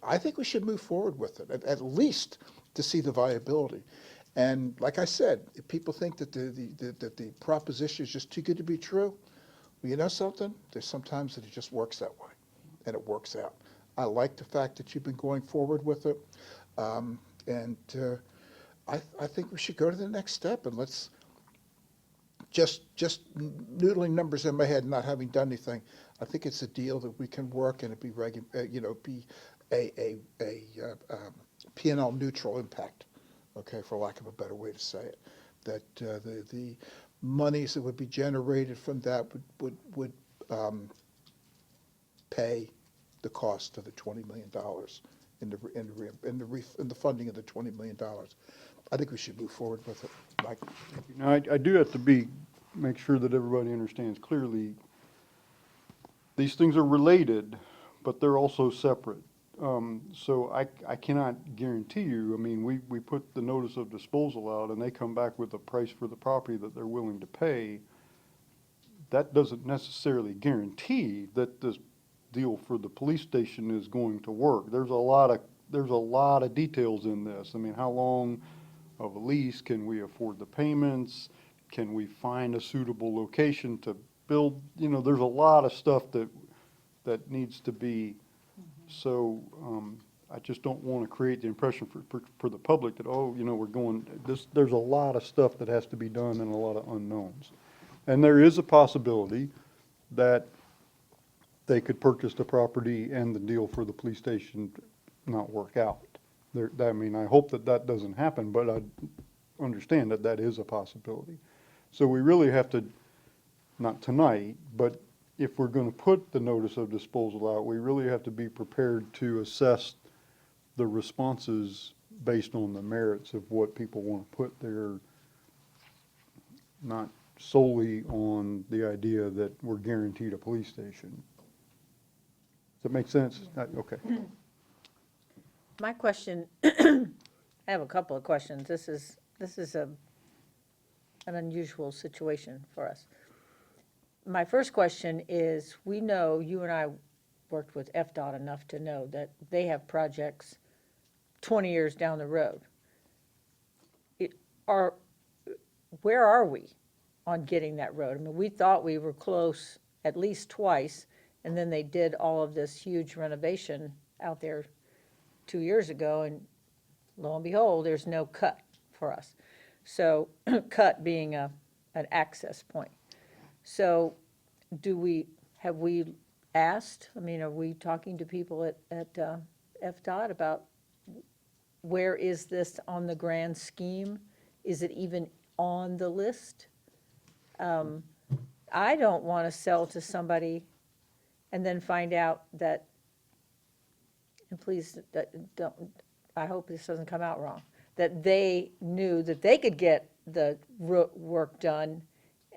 I think we should move forward with it, at least to see the viability. And like I said, if people think that the proposition is just too good to be true, well, you know something? There's sometimes that it just works that way, and it works out. I like the fact that you've been going forward with it, and I think we should go to the next step, and let's just noodling numbers in my head, not having done anything. I think it's a deal that we can work, and it be be a P&L neutral impact. Okay, for lack of a better way to say it, that the monies that would be generated from that would pay the cost of the $20 million in the funding of the $20 million. I think we should move forward with it, Mike. Now, I do have to make sure that everybody understands clearly, these things are related, but they're also separate. So I cannot guarantee you, I mean, we put the notice of disposal out and they come back with a price for the property that they're willing to pay. That doesn't necessarily guarantee that this deal for the police station is going to work. There's a lot of details in this. I mean, how long of a lease? Can we afford the payments? Can we find a suitable location to build? There's a lot of stuff that that needs to be, so, I just don't want to create the impression for the public that, oh, you know, we're going, there's a lot of stuff that has to be done and a lot of unknowns. And there is a possibility that they could purchase the property and the deal for the police station not work out. I mean, I hope that that doesn't happen, but I understand that that is a possibility. So we really have to, not tonight, but if we're going to put the notice of disposal out, we really have to be prepared to assess the responses based on the merits of what people want to put there, not solely on the idea that we're guaranteed a police station. Does that make sense? Okay. My question, I have a couple of questions. This is an unusual situation for us. My first question is, we know, you and I worked with FDOT enough to know that they have projects 20 years down the road. Where are we on getting that road? I mean, we thought we were close at least twice, and then they did all of this huge renovation out there 2 years ago, and lo and behold, there's no cut for us. So, cut being an access point. So, have we asked, I mean, are we talking to people at FDOT about where is this on the grand scheme? Is it even on the list? I don't want to sell to somebody and then find out that, and please, don't, I hope this doesn't come out wrong, that they knew that they could get the work done,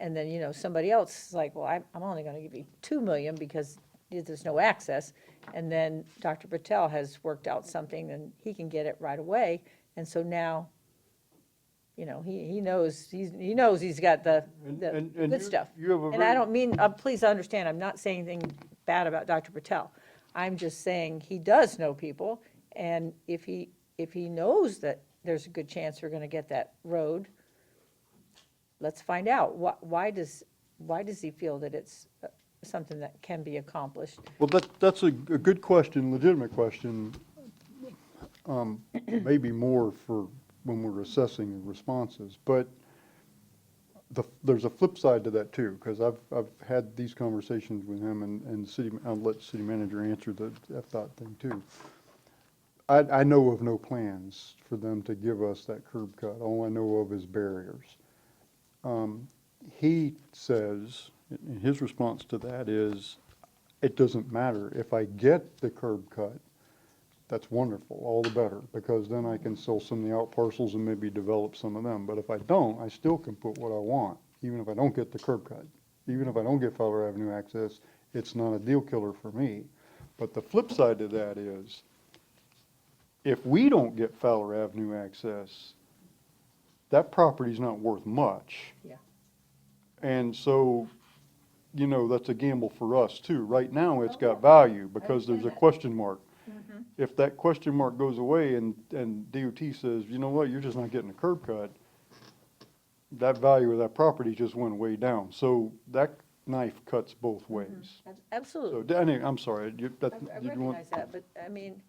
and then, you know, somebody else is like, well, I'm only going to give you 2 million because there's no access, and then Dr. Patel has worked out something and he can get it right away, and so now, you know, he knows he's got the And good stuff. you have a And I very- don't mean, please understand, I'm not saying anything bad about Dr. Patel. I'm just saying he does know people, and if he knows that there's a good chance we're gonna get that road, let's find out. Why does he feel that it's something that can be accomplished? Well, that's a good question, legitimate question. Maybe more for when we're assessing responses, but there's a flip side to that too, because I've had these conversations with him, and I'll let the city manager answer the FDOT thing too. I know of no plans for them to give us that curb cut. All I know of is barriers. He says, and his response to that is, it doesn't matter. If I get the curb cut, that's wonderful, all the better, because then I can sell some of the out parcels and maybe develop some of them. But if I don't, I still can put what I want, even if I don't get the curb cut. Even if I don't get Fowler Avenue access, it's not a deal killer for me. But the flip side to that is, if we don't get Fowler Avenue access, that property's not worth much. Yeah. And so, you know, that's a gamble for us too. Right now, it's got value because there's a question mark. If that question mark goes away and DOT says, you know what, you're just not getting a curb cut, that value of that property just went way down. So that knife cuts both ways. Absolutely. So, Danny, I'm sorry, I did you want? recognize that, but, I mean,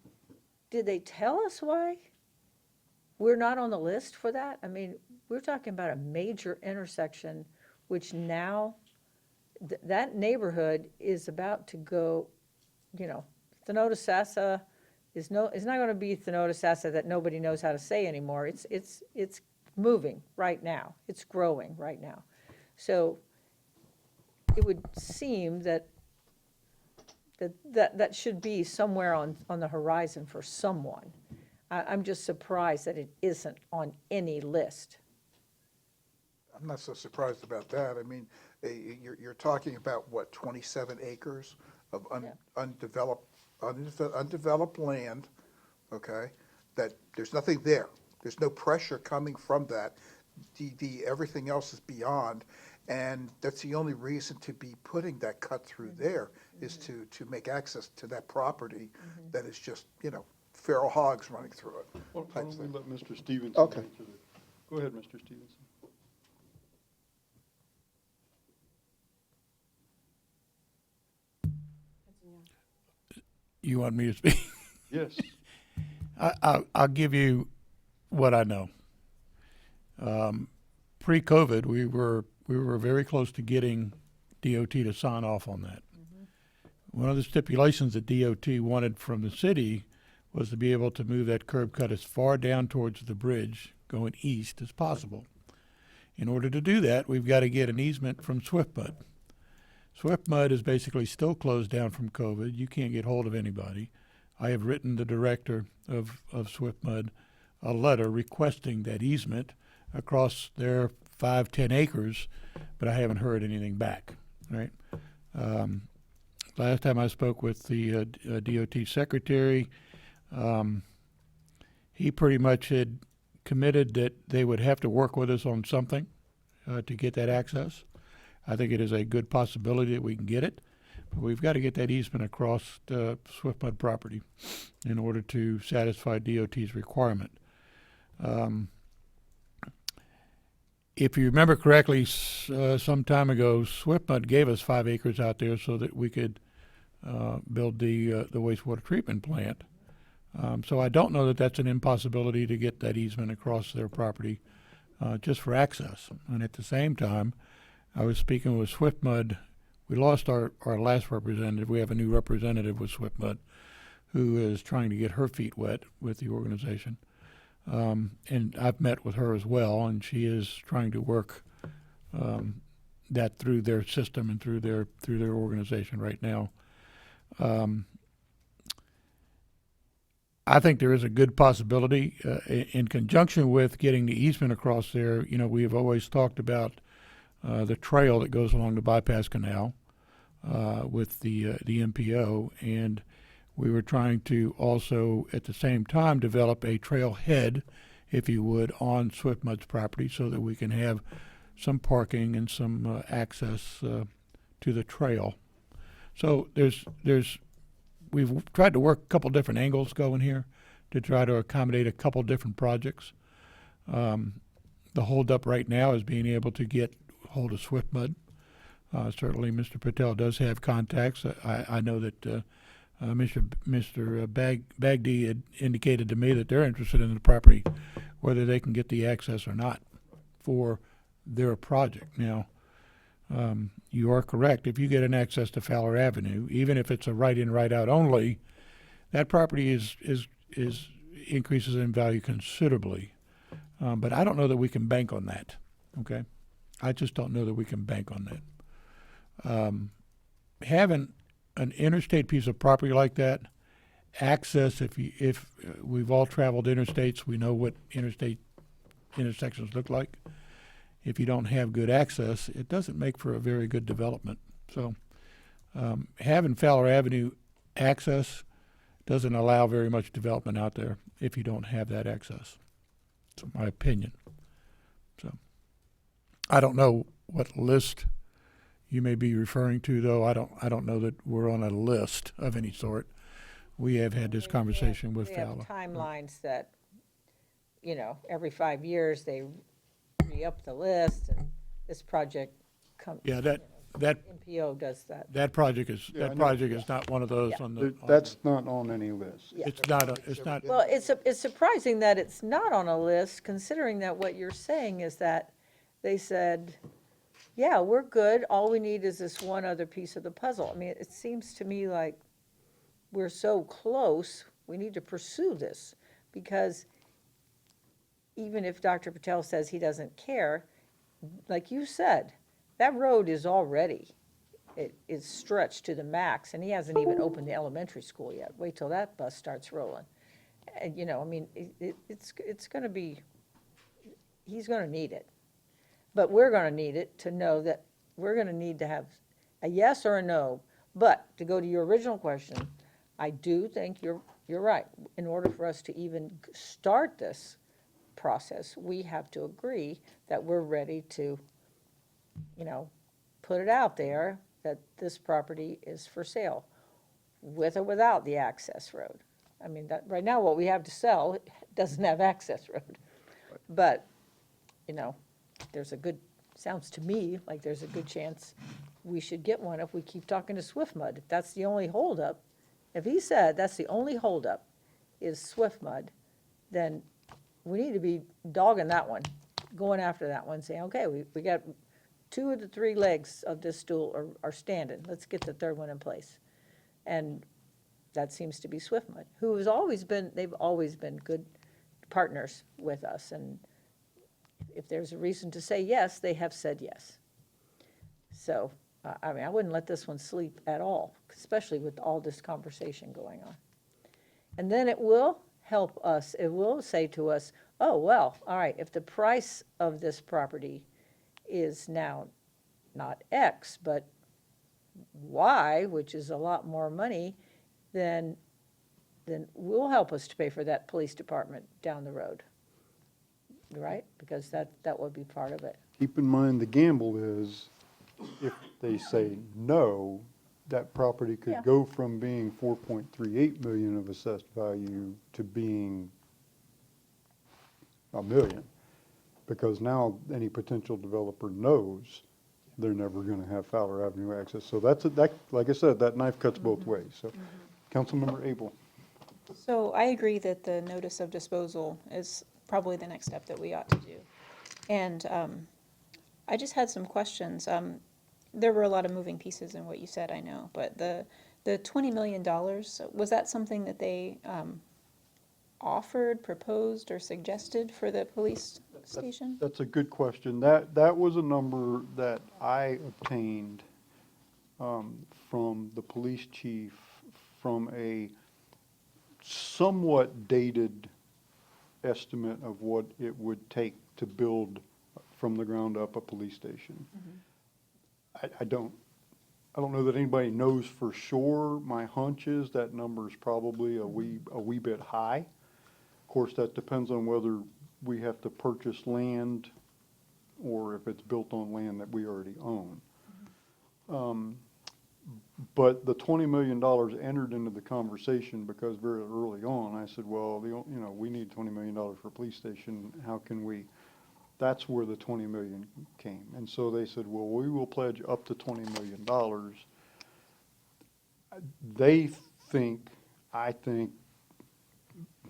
did they tell us why we're not on the list for that? I mean, we're talking about a major intersection, which now, that neighborhood is about to go, you know, Thenodisassa is not gonna be Thenodisassa that nobody knows how to say anymore. It's moving right now. It's growing right now. So it would seem that should be somewhere on the horizon for someone. I'm just surprised that it isn't on any list. I'm not so surprised about that. I mean, you're talking about, what, 27 acres of undeveloped land, okay? That, there's nothing there. There's no pressure coming from that. Everything else is beyond, and that's the only reason to be putting that cut through there, is to make access to that property that is just, you know, feral hogs running through it. Why don't we let Mr. Stevenson Okay. answer that? Go ahead, Mr. Stevenson. You want me to speak? Yes. I'll give you what I know. Pre-COVID, we were very close to getting DOT to sign off on that. One of the stipulations that DOT wanted from the city was to be able to move that curb cut as far down towards the bridge going east as possible. In order to do that, we've got to get an easement from SwiftMud. SwiftMud is basically still closed down from COVID. You can't get hold of anybody. I have written the director of SwiftMud a letter requesting that easement across their 5-10 acres, but I haven't heard anything back, right? Last time I spoke with the DOT secretary, he pretty much had committed that they would have to work with us on something to get that access. I think it is a good possibility that we can get it, but we've got to get that easement across the SwiftMud property in order to satisfy DOT's requirement. If you remember correctly, some time ago, SwiftMud gave us 5 acres out there so that we could build the wastewater treatment plant. So I don't know that that's an impossibility to get that easement across their property just for access. And at the same time, I was speaking with SwiftMud. We lost our last representative. We have a new representative with SwiftMud who is trying to get her feet wet with the organization. And I've met with her as well, and she is trying to work that through their system and through their organization right now. I think there is a good possibility in conjunction with getting the easement across there. You know, we have always talked about the trail that goes along the bypass canal with the MPO, and we were trying to also at the same time develop a trailhead, if you would, on SwiftMud's property so that we can have some parking and some access to the trail. So we've tried to work a couple different angles going here to try to accommodate a couple different projects. The holdup right now is being able to get hold of SwiftMud. Certainly Mr. Patel does have contacts. I know that Mr. Bagdi had indicated to me that they're interested in the property, whether they can get the access or not for their project. Now, you are correct. If you get an access to Fowler Avenue, even if it's a right-in, right-out only, that property is increases in value considerably. But I don't know that we can bank on that. Okay, I just don't know that we can bank on that. Having an interstate piece of property like that, access, if we've all traveled interstates, we know what interstate intersections look like. If you don't have good access, it doesn't make for a very good development. So having Fowler Avenue access doesn't allow very much development out there if you don't have that access. That's my opinion. So I don't know what list you may be referring to, though. I don't know that we're on a list of any sort. We have had this conversation with Fowler. They have timelines that, you know, every 5 years they re-up the list, and this project comes. Yeah, that NPO does that. that project is Yeah, I know. project is not one of those Yeah. on the. That's not on any list. Yeah. It's not. It's not. Well, it's surprising that it's not on a list, considering that what you're saying is that they said, yeah, we're good, all we need is this one other piece of the puzzle. I mean, it seems to me like we're so close, we need to pursue this, because even if Dr. Patel says he doesn't care, like you said, that road is already, it is stretched to the max, and he hasn't even opened the elementary school yet. Wait till that bus starts rolling. And, you know, I mean, it's gonna be, he's gonna need it. But we're gonna need it to know that we're gonna need to have a yes or a no. But to go to your original question, I do think you're right. In order for us to even start this process, we have to agree that we're ready to, you know, put it out there that this property is for sale, with or without the access road. I mean, that, right now, what we have to sell doesn't have access road. But, you know, sounds to me like there's a good chance we should get one if we keep talking to SwiftMud. If that's the only holdup, If he said that's the only holdup is swift mud, then we need to be dogging that one, going after that one, saying, okay, we got 2 of the 3 legs of this stool are standing. Let's get the 3rd one in place. And that seems to be Swift Mud, who has always been, they've always been good partners with us. And if there's a reason to say yes, they have said yes. So, I mean, I wouldn't let this one sleep at all, especially with all this conversation going on. And then it will help us, it will say to us, oh, well, all right, if the price of this property is now not X, but Y, which is a lot more money, then will help us to pay for that police department down the road, right? Because that would be part of it. Keep in mind, the gamble is, if they say no, that property Yeah. could go from being 4.38 million of assessed value to being $1 million. Because now any potential developer knows they're never gonna have Fowler Avenue access. So that, like I said, that knife cuts both ways. So, Councilmember Abel. So I agree that the notice of disposal is probably the next step that we ought to do. And I just had some questions. There were a lot of moving pieces in what you said, I know, but the $20 million, was that something that they offered, proposed, or suggested for the police station? That's a good question. That was a number that I obtained from the police chief from a somewhat dated estimate of what it would take to build from the ground up a police station. I don't know that anybody knows for sure. My hunch is that number is probably a wee bit high. Of course, that depends on whether we have to purchase land or if it's built on land that we already own. But the $20 million entered into the conversation because very early on, I said, well, we need $20 million for a police station. How can we? That's where the $20 million came. And so they said, well, we will pledge up to $20 million. They think, I think,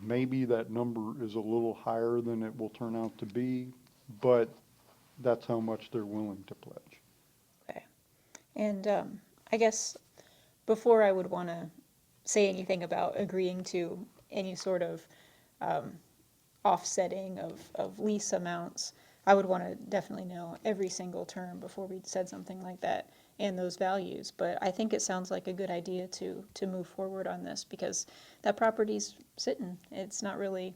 maybe that number is a little higher than it will turn out to be, but that's how much they're willing to pledge. Okay. And I guess before I would want to say anything about agreeing to any sort of offsetting of lease amounts, I would want to definitely know every single term before we said something like that and those values. But I think it sounds like a good idea to move forward on this because that property's sitting. It's not really,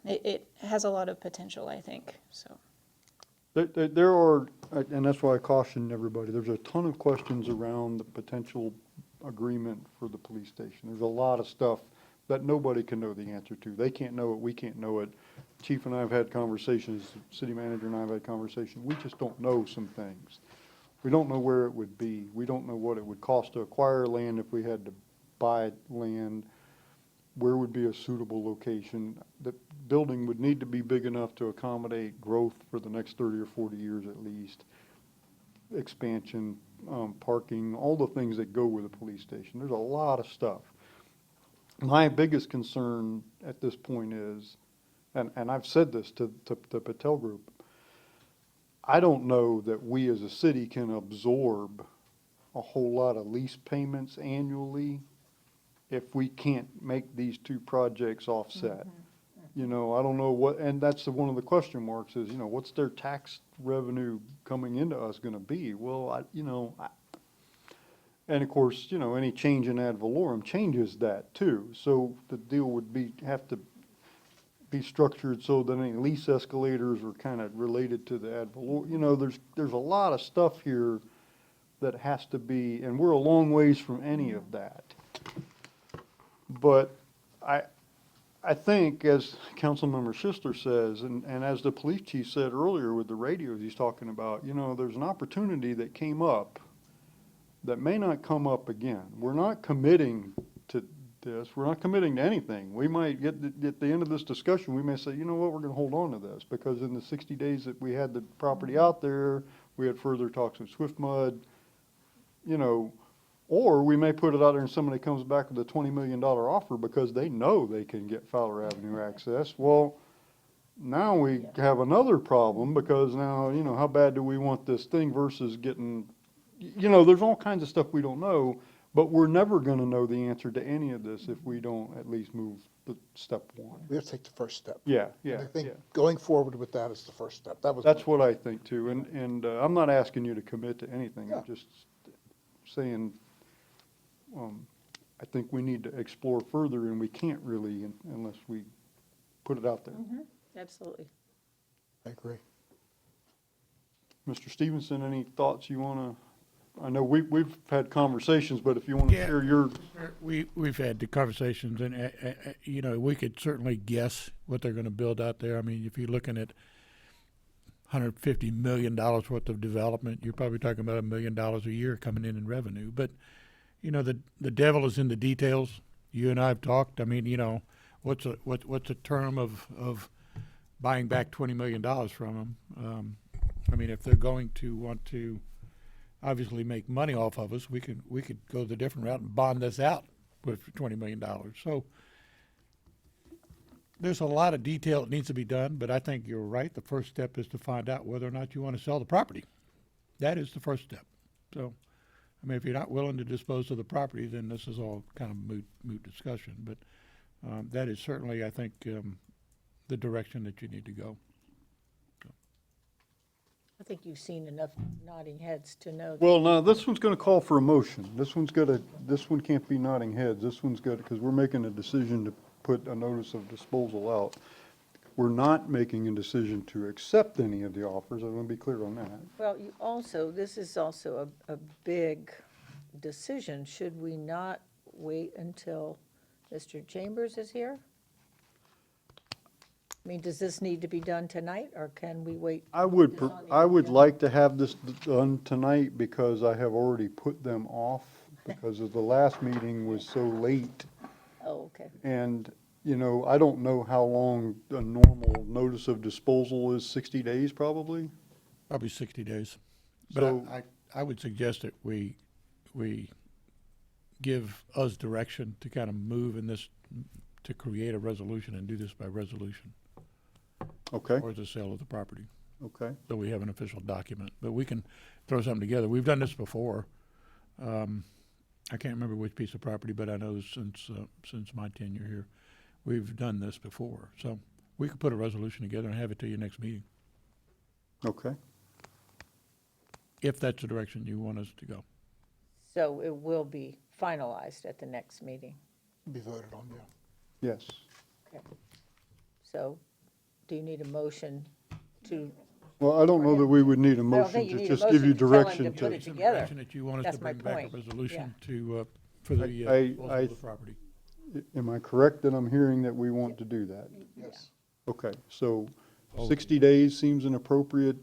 it has a lot of potential, I think, so. There are, and that's why I cautioned everybody, there's a ton of questions around the potential agreement for the police station. There's a lot of stuff that nobody can know the answer to. They can't know it, we can't know it. Chief and I have had conversations, city manager and I have had conversations. We just don't know some things. We don't know where it would be. We don't know what it would cost to acquire land if we had to buy land. Where would be a suitable location? The building would need to be big enough to accommodate growth for the next 30 or 40 years at least. Expansion, parking, all the things that go with a police station. There's a lot of stuff. My biggest concern at this point is, and I've said this to the Patel Group, I don't know that we as a city can absorb a whole lot of lease payments annually if we can't make these 2 projects offset. I don't know what, and that's one of the question marks is, what's their tax revenue coming into us gonna be? Well, and of course, any change in ad valorem changes that too. So the deal would have to be structured so that any lease escalators are kind of related to the ad valorem. There's a lot of stuff here that has to be, and we're a long ways from any of that. But I think, as Councilmember Schuster says, and as the police chief said earlier with the radios he's talking about, there's an opportunity that came up that may not come up again. We're not committing to this. We're not committing to anything. We might get at the end of this discussion, we may say, you know what, we're going to hold on to this because in the 60 days that we had the property out there, we had further talks with Swift Mud, Or we may put it out there and somebody comes back with a $20 million offer because they know they can get Fowler Avenue access. Well, now we have another problem because now, you know, how bad do we want this thing versus getting, you know, there's all kinds of stuff we don't know, but we're never gonna know the answer to any of this if we don't at least move the step one. We have to take the first step. Yeah, And yeah, I think yeah. going forward with that is the first step. That was. That's what I think too, and I'm not asking you to commit to anything, I'm Yeah. just saying, I think we need to explore further, and we can't really unless we put it out there. Absolutely. I agree. Mr. Stevenson, any thoughts you wanna, I know we've had conversations, but if you wanna Yeah. share your, We've had the conversations, and, you know, we could certainly guess what they're gonna build out there. I mean, if you're looking at $150 million worth of development, you're probably talking about $1 million a year coming in revenue. But, you know, the devil is in the details. You and I have talked. I mean, you know, what's a term of buying back $20 million from them? I mean, if they're going to want to obviously make money off of us, we could go the different route and bond this out with $20 million. So there's a lot of detail that needs to be done, but I think you're right. The first step is to find out whether or not you want to sell the property. That is the first step. So, I mean, if you're not willing to dispose of the property, then this is all kind of moot discussion. But that is certainly, I think, the direction that you need to go. I think you've seen enough nodding heads to know. that- well, now, this one's gonna call for a motion. This one can't be nodding heads. This one's good, because we're making a decision to put a notice of disposal out. We're not making a decision to accept any of the offers. I want to be clear on that. Well, this is also a big decision. Should we not wait until Mr. Chambers is here? I mean, does this need to be done tonight, or can we wait? I would, It's on the I would agenda. like to have this done tonight because I have already put them off because of the last meeting was so late. Oh, okay. And, you know, I don't know how long a normal notice of disposal is, 60 days probably? Probably 60 days. But So- I would suggest that we give us direction to kind of move in this, to create a resolution and do this by resolution, Okay, or the sale of the property. okay. So we have an official document, but we can throw something together. We've done this before. I can't remember which piece of property, but I know since my tenure here, we've done this before. So we could put a resolution together and have it to your next meeting, Okay. if that's the direction you want us to go. So it will be finalized at the next meeting. Be voted on, yeah. Yes. Okay. So do you need a motion to, Well, I don't know that we would need a I don't motion think you to need a just give you motion to tell him direction to put it to. together. Direction that you want us That's to my bring back a point. resolution to, for the disposal I- of the property. Am I correct that I'm hearing that we want to do that? Yes. Okay, so Oh. 60 days seems an appropriate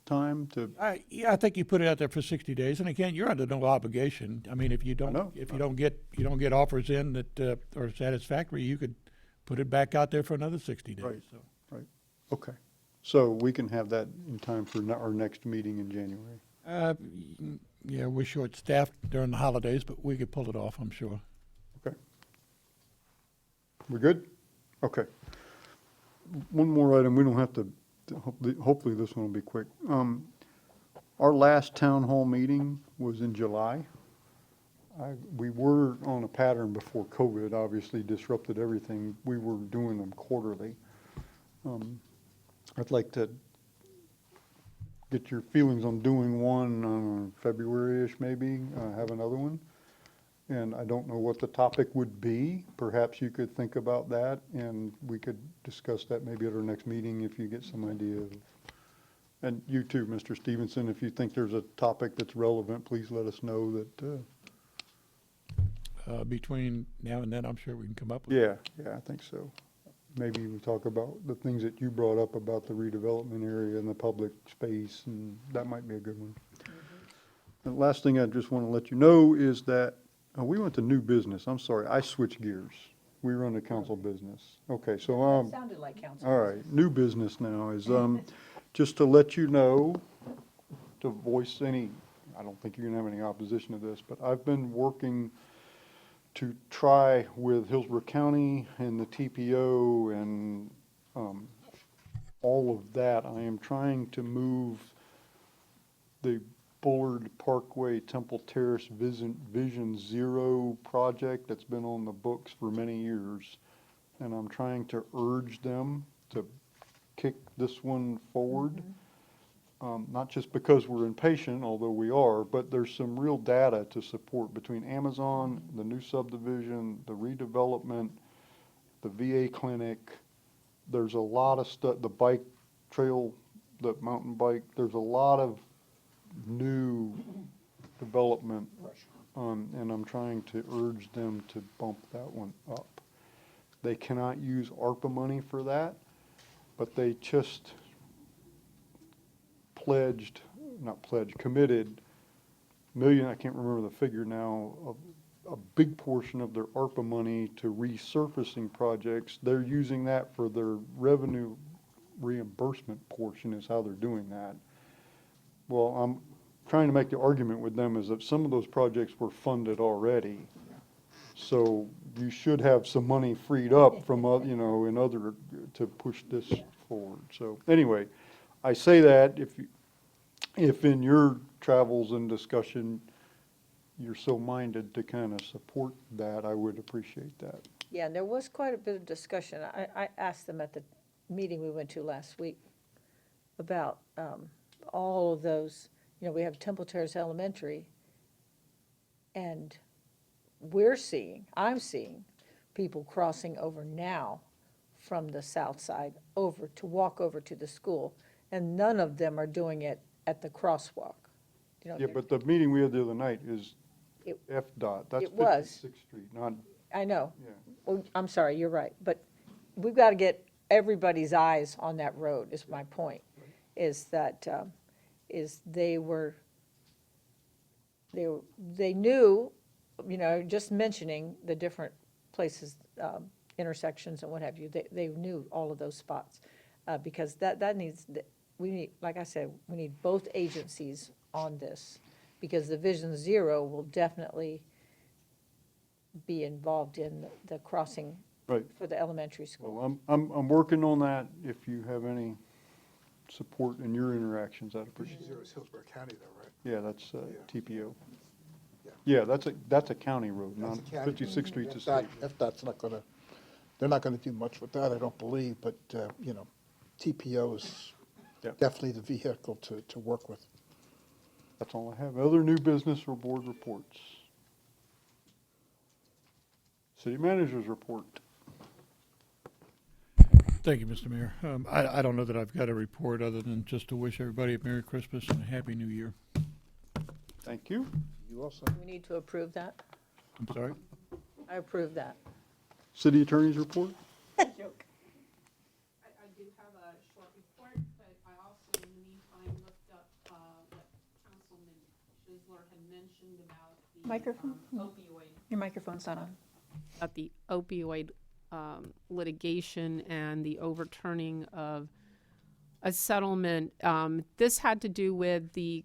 time to, Yeah, I think you put it out there for 60 days, and again, you're under no obligation. I mean, if you know. don't, if you don't get offers in that are satisfactory, you could put it back out there for another 60 days. Right. So, okay. So we can have that in time for our next meeting in January. yeah, we're short-staffed during the holidays, but we could pull it off, I'm sure. Okay. We're good? Okay. One more item, we don't have to, hopefully this one will be quick. Our last town hall meeting was in July. We were on a pattern before COVID obviously disrupted everything. We were doing them quarterly. I'd like to get your feelings on doing one February-ish maybe, have another one. And I don't know what the topic would be. Perhaps you could think about that, and we could discuss that maybe at our next meeting if you get some idea of. And you too, Mr. Stevenson, if you think there's a topic that's relevant, please let us know that, Between now and then, I'm sure we can come up with. yeah, I think so. Maybe we talk about the things that you brought up about the redevelopment area and the public space, and that might be a good one. The last thing I just want to let you know is that we went to new business. I'm sorry, I switched gears. We run a council business. Okay, so, sounded like council. all right, new business now is, just to let you know, to voice any, I don't think you're gonna have any opposition to this, but I've been working to try with Hillsborough County and the TPO and, all of that. I am trying to move the Bullard Parkway Temple Terrace Vision Zero project that's been on the books for many years. And I'm trying to urge them to kick this one forward. Not just because we're impatient, although we are, but there's some real data to support between Amazon, the new subdivision, the redevelopment, the VA clinic. There's a lot of stuff, the bike trail, the mountain bike, there's a lot of new development. And I'm trying to urge them to bump that one up. They cannot use ARPA money for that, but they just committed million, I can't remember the figure now, a big portion of their ARPA money to resurfacing projects. They're using that for their revenue reimbursement portion is how they're doing that. Well, I'm trying to make the argument with them is that some of those projects were funded already. So you should have some money freed up from, in other, to push this forward. So anyway, I say that if in your travels and discussion, you're so minded to kind of support that, I would appreciate that. Yeah, and there was quite a bit of discussion. I asked them at the meeting we went to last week about all of those, we have Temple Terrace Elementary, and I'm seeing people crossing over now from the south side to walk over to the school, and none of them are doing it at the crosswalk. Yeah, but the meeting we had the other night is It- FDOT, that's it was. 56th Street, not, I know. yeah. Well, I'm sorry, you're right, but we've got to get everybody's eyes on that road, is my point, is that, they knew, just mentioning the different places, intersections and what have you, they knew all of those spots, because we need, like I said, we need both agencies on this, because the Vision Zero will definitely be involved in the crossing Right. for the elementary school. Well, I'm working on that. If you have any support in your interactions, I'd appreciate it. Zero is Hillsborough County though, right? Yeah, that's TPO. Yeah. Yeah, that's a county road, not That's a county. 56th Street's a FDOT state. FDOT's not gonna, they're not gonna do much with that, I don't believe, but, TPO is Yeah. definitely the vehicle to work with. That's all I have. Other new business or board reports? City manager's report. Thank you, Mr. Mayor. I don't know that I've got a report other than just to wish everybody a Merry Christmas and a Happy New Year. Thank you. You also. We need to approve that? I'm sorry? I approve that. City attorney's report? Joke. I do have a short report, but I also, in the meantime, looked up what Councilman Shisler had mentioned about the Microphone? opioid, Your microphone's not on. about the opioid litigation and the overturning of a settlement. This had to do with the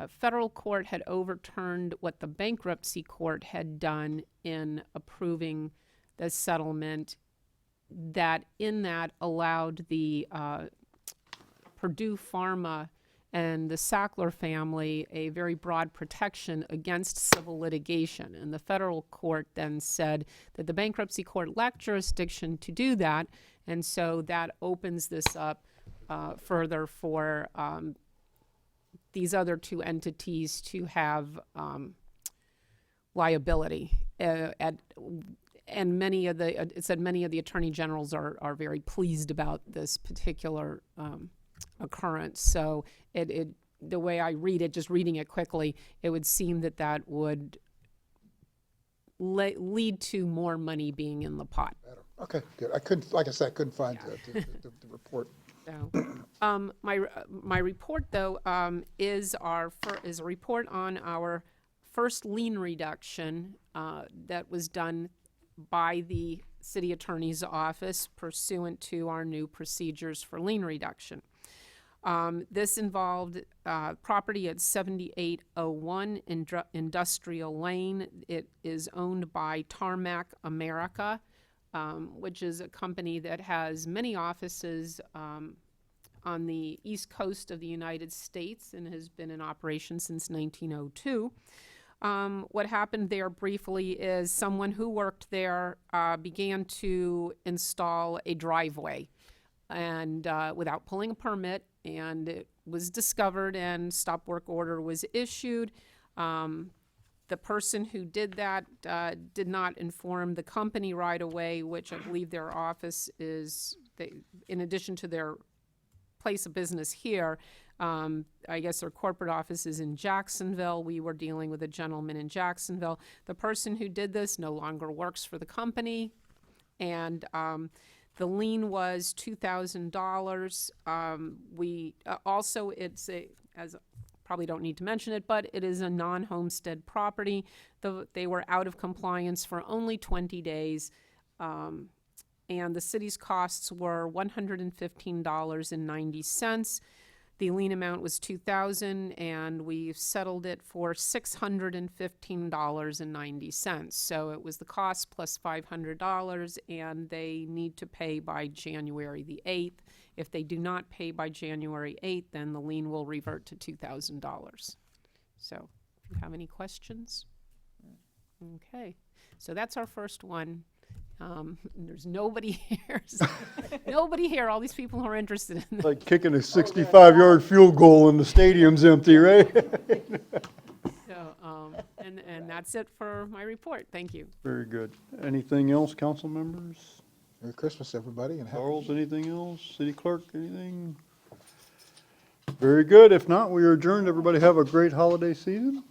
federal court had overturned what the bankruptcy court had done in approving the settlement, that allowed the Purdue Pharma and the Sackler family a very broad protection against civil litigation. And the federal court then said that the bankruptcy court lacked jurisdiction to do that, and so that opens this up further for these other two entities to have liability. And many of the attorney generals are very pleased about this particular occurrence. So the way I read it, just reading it quickly, it would seem that would lead to more money being in the pot. Better. Okay, good. I couldn't, like I said, I couldn't find the report. So, my report though is a report on our first lien reduction that was done by the city attorney's office pursuant to our new procedures for lien reduction. This involved property at 7801 Industrial Lane. It is owned by Tarmac America, which is a company that has many offices on the east coast of the United States and has been in operation since 1902. What happened there briefly is someone who worked there began to install a driveway and without pulling a permit, and it was discovered and stop work order was issued. The person who did that did not inform the company right away, which I believe their office is, in addition to their place of business here, I guess their corporate office is in Jacksonville. We were dealing with a gentleman in Jacksonville. The person who did this no longer works for the company, and the lien was $2,000. We also, it's a, as probably don't need to mention it, but it is a non-homestead property. They were out of compliance for only 20 days. And the city's costs were $115.90. The lien amount was $2,000, and we settled it for $615.90. So it was the cost plus $500, and they need to pay by January the 8th. If they do not pay by January 8th, then the lien will revert to $2,000. So if you have any questions? Okay, so that's our first one. There's nobody here. Nobody here. All these people who are interested in this. Like kicking a 65-yard field goal and the stadium's empty, right? So, and that's it for my report. Thank you. Very good. Anything else, council members? Merry Christmas, everybody, and happy. Charles, anything else? City clerk, anything? Very good. If not, we are adjourned. Everybody have a great holiday season.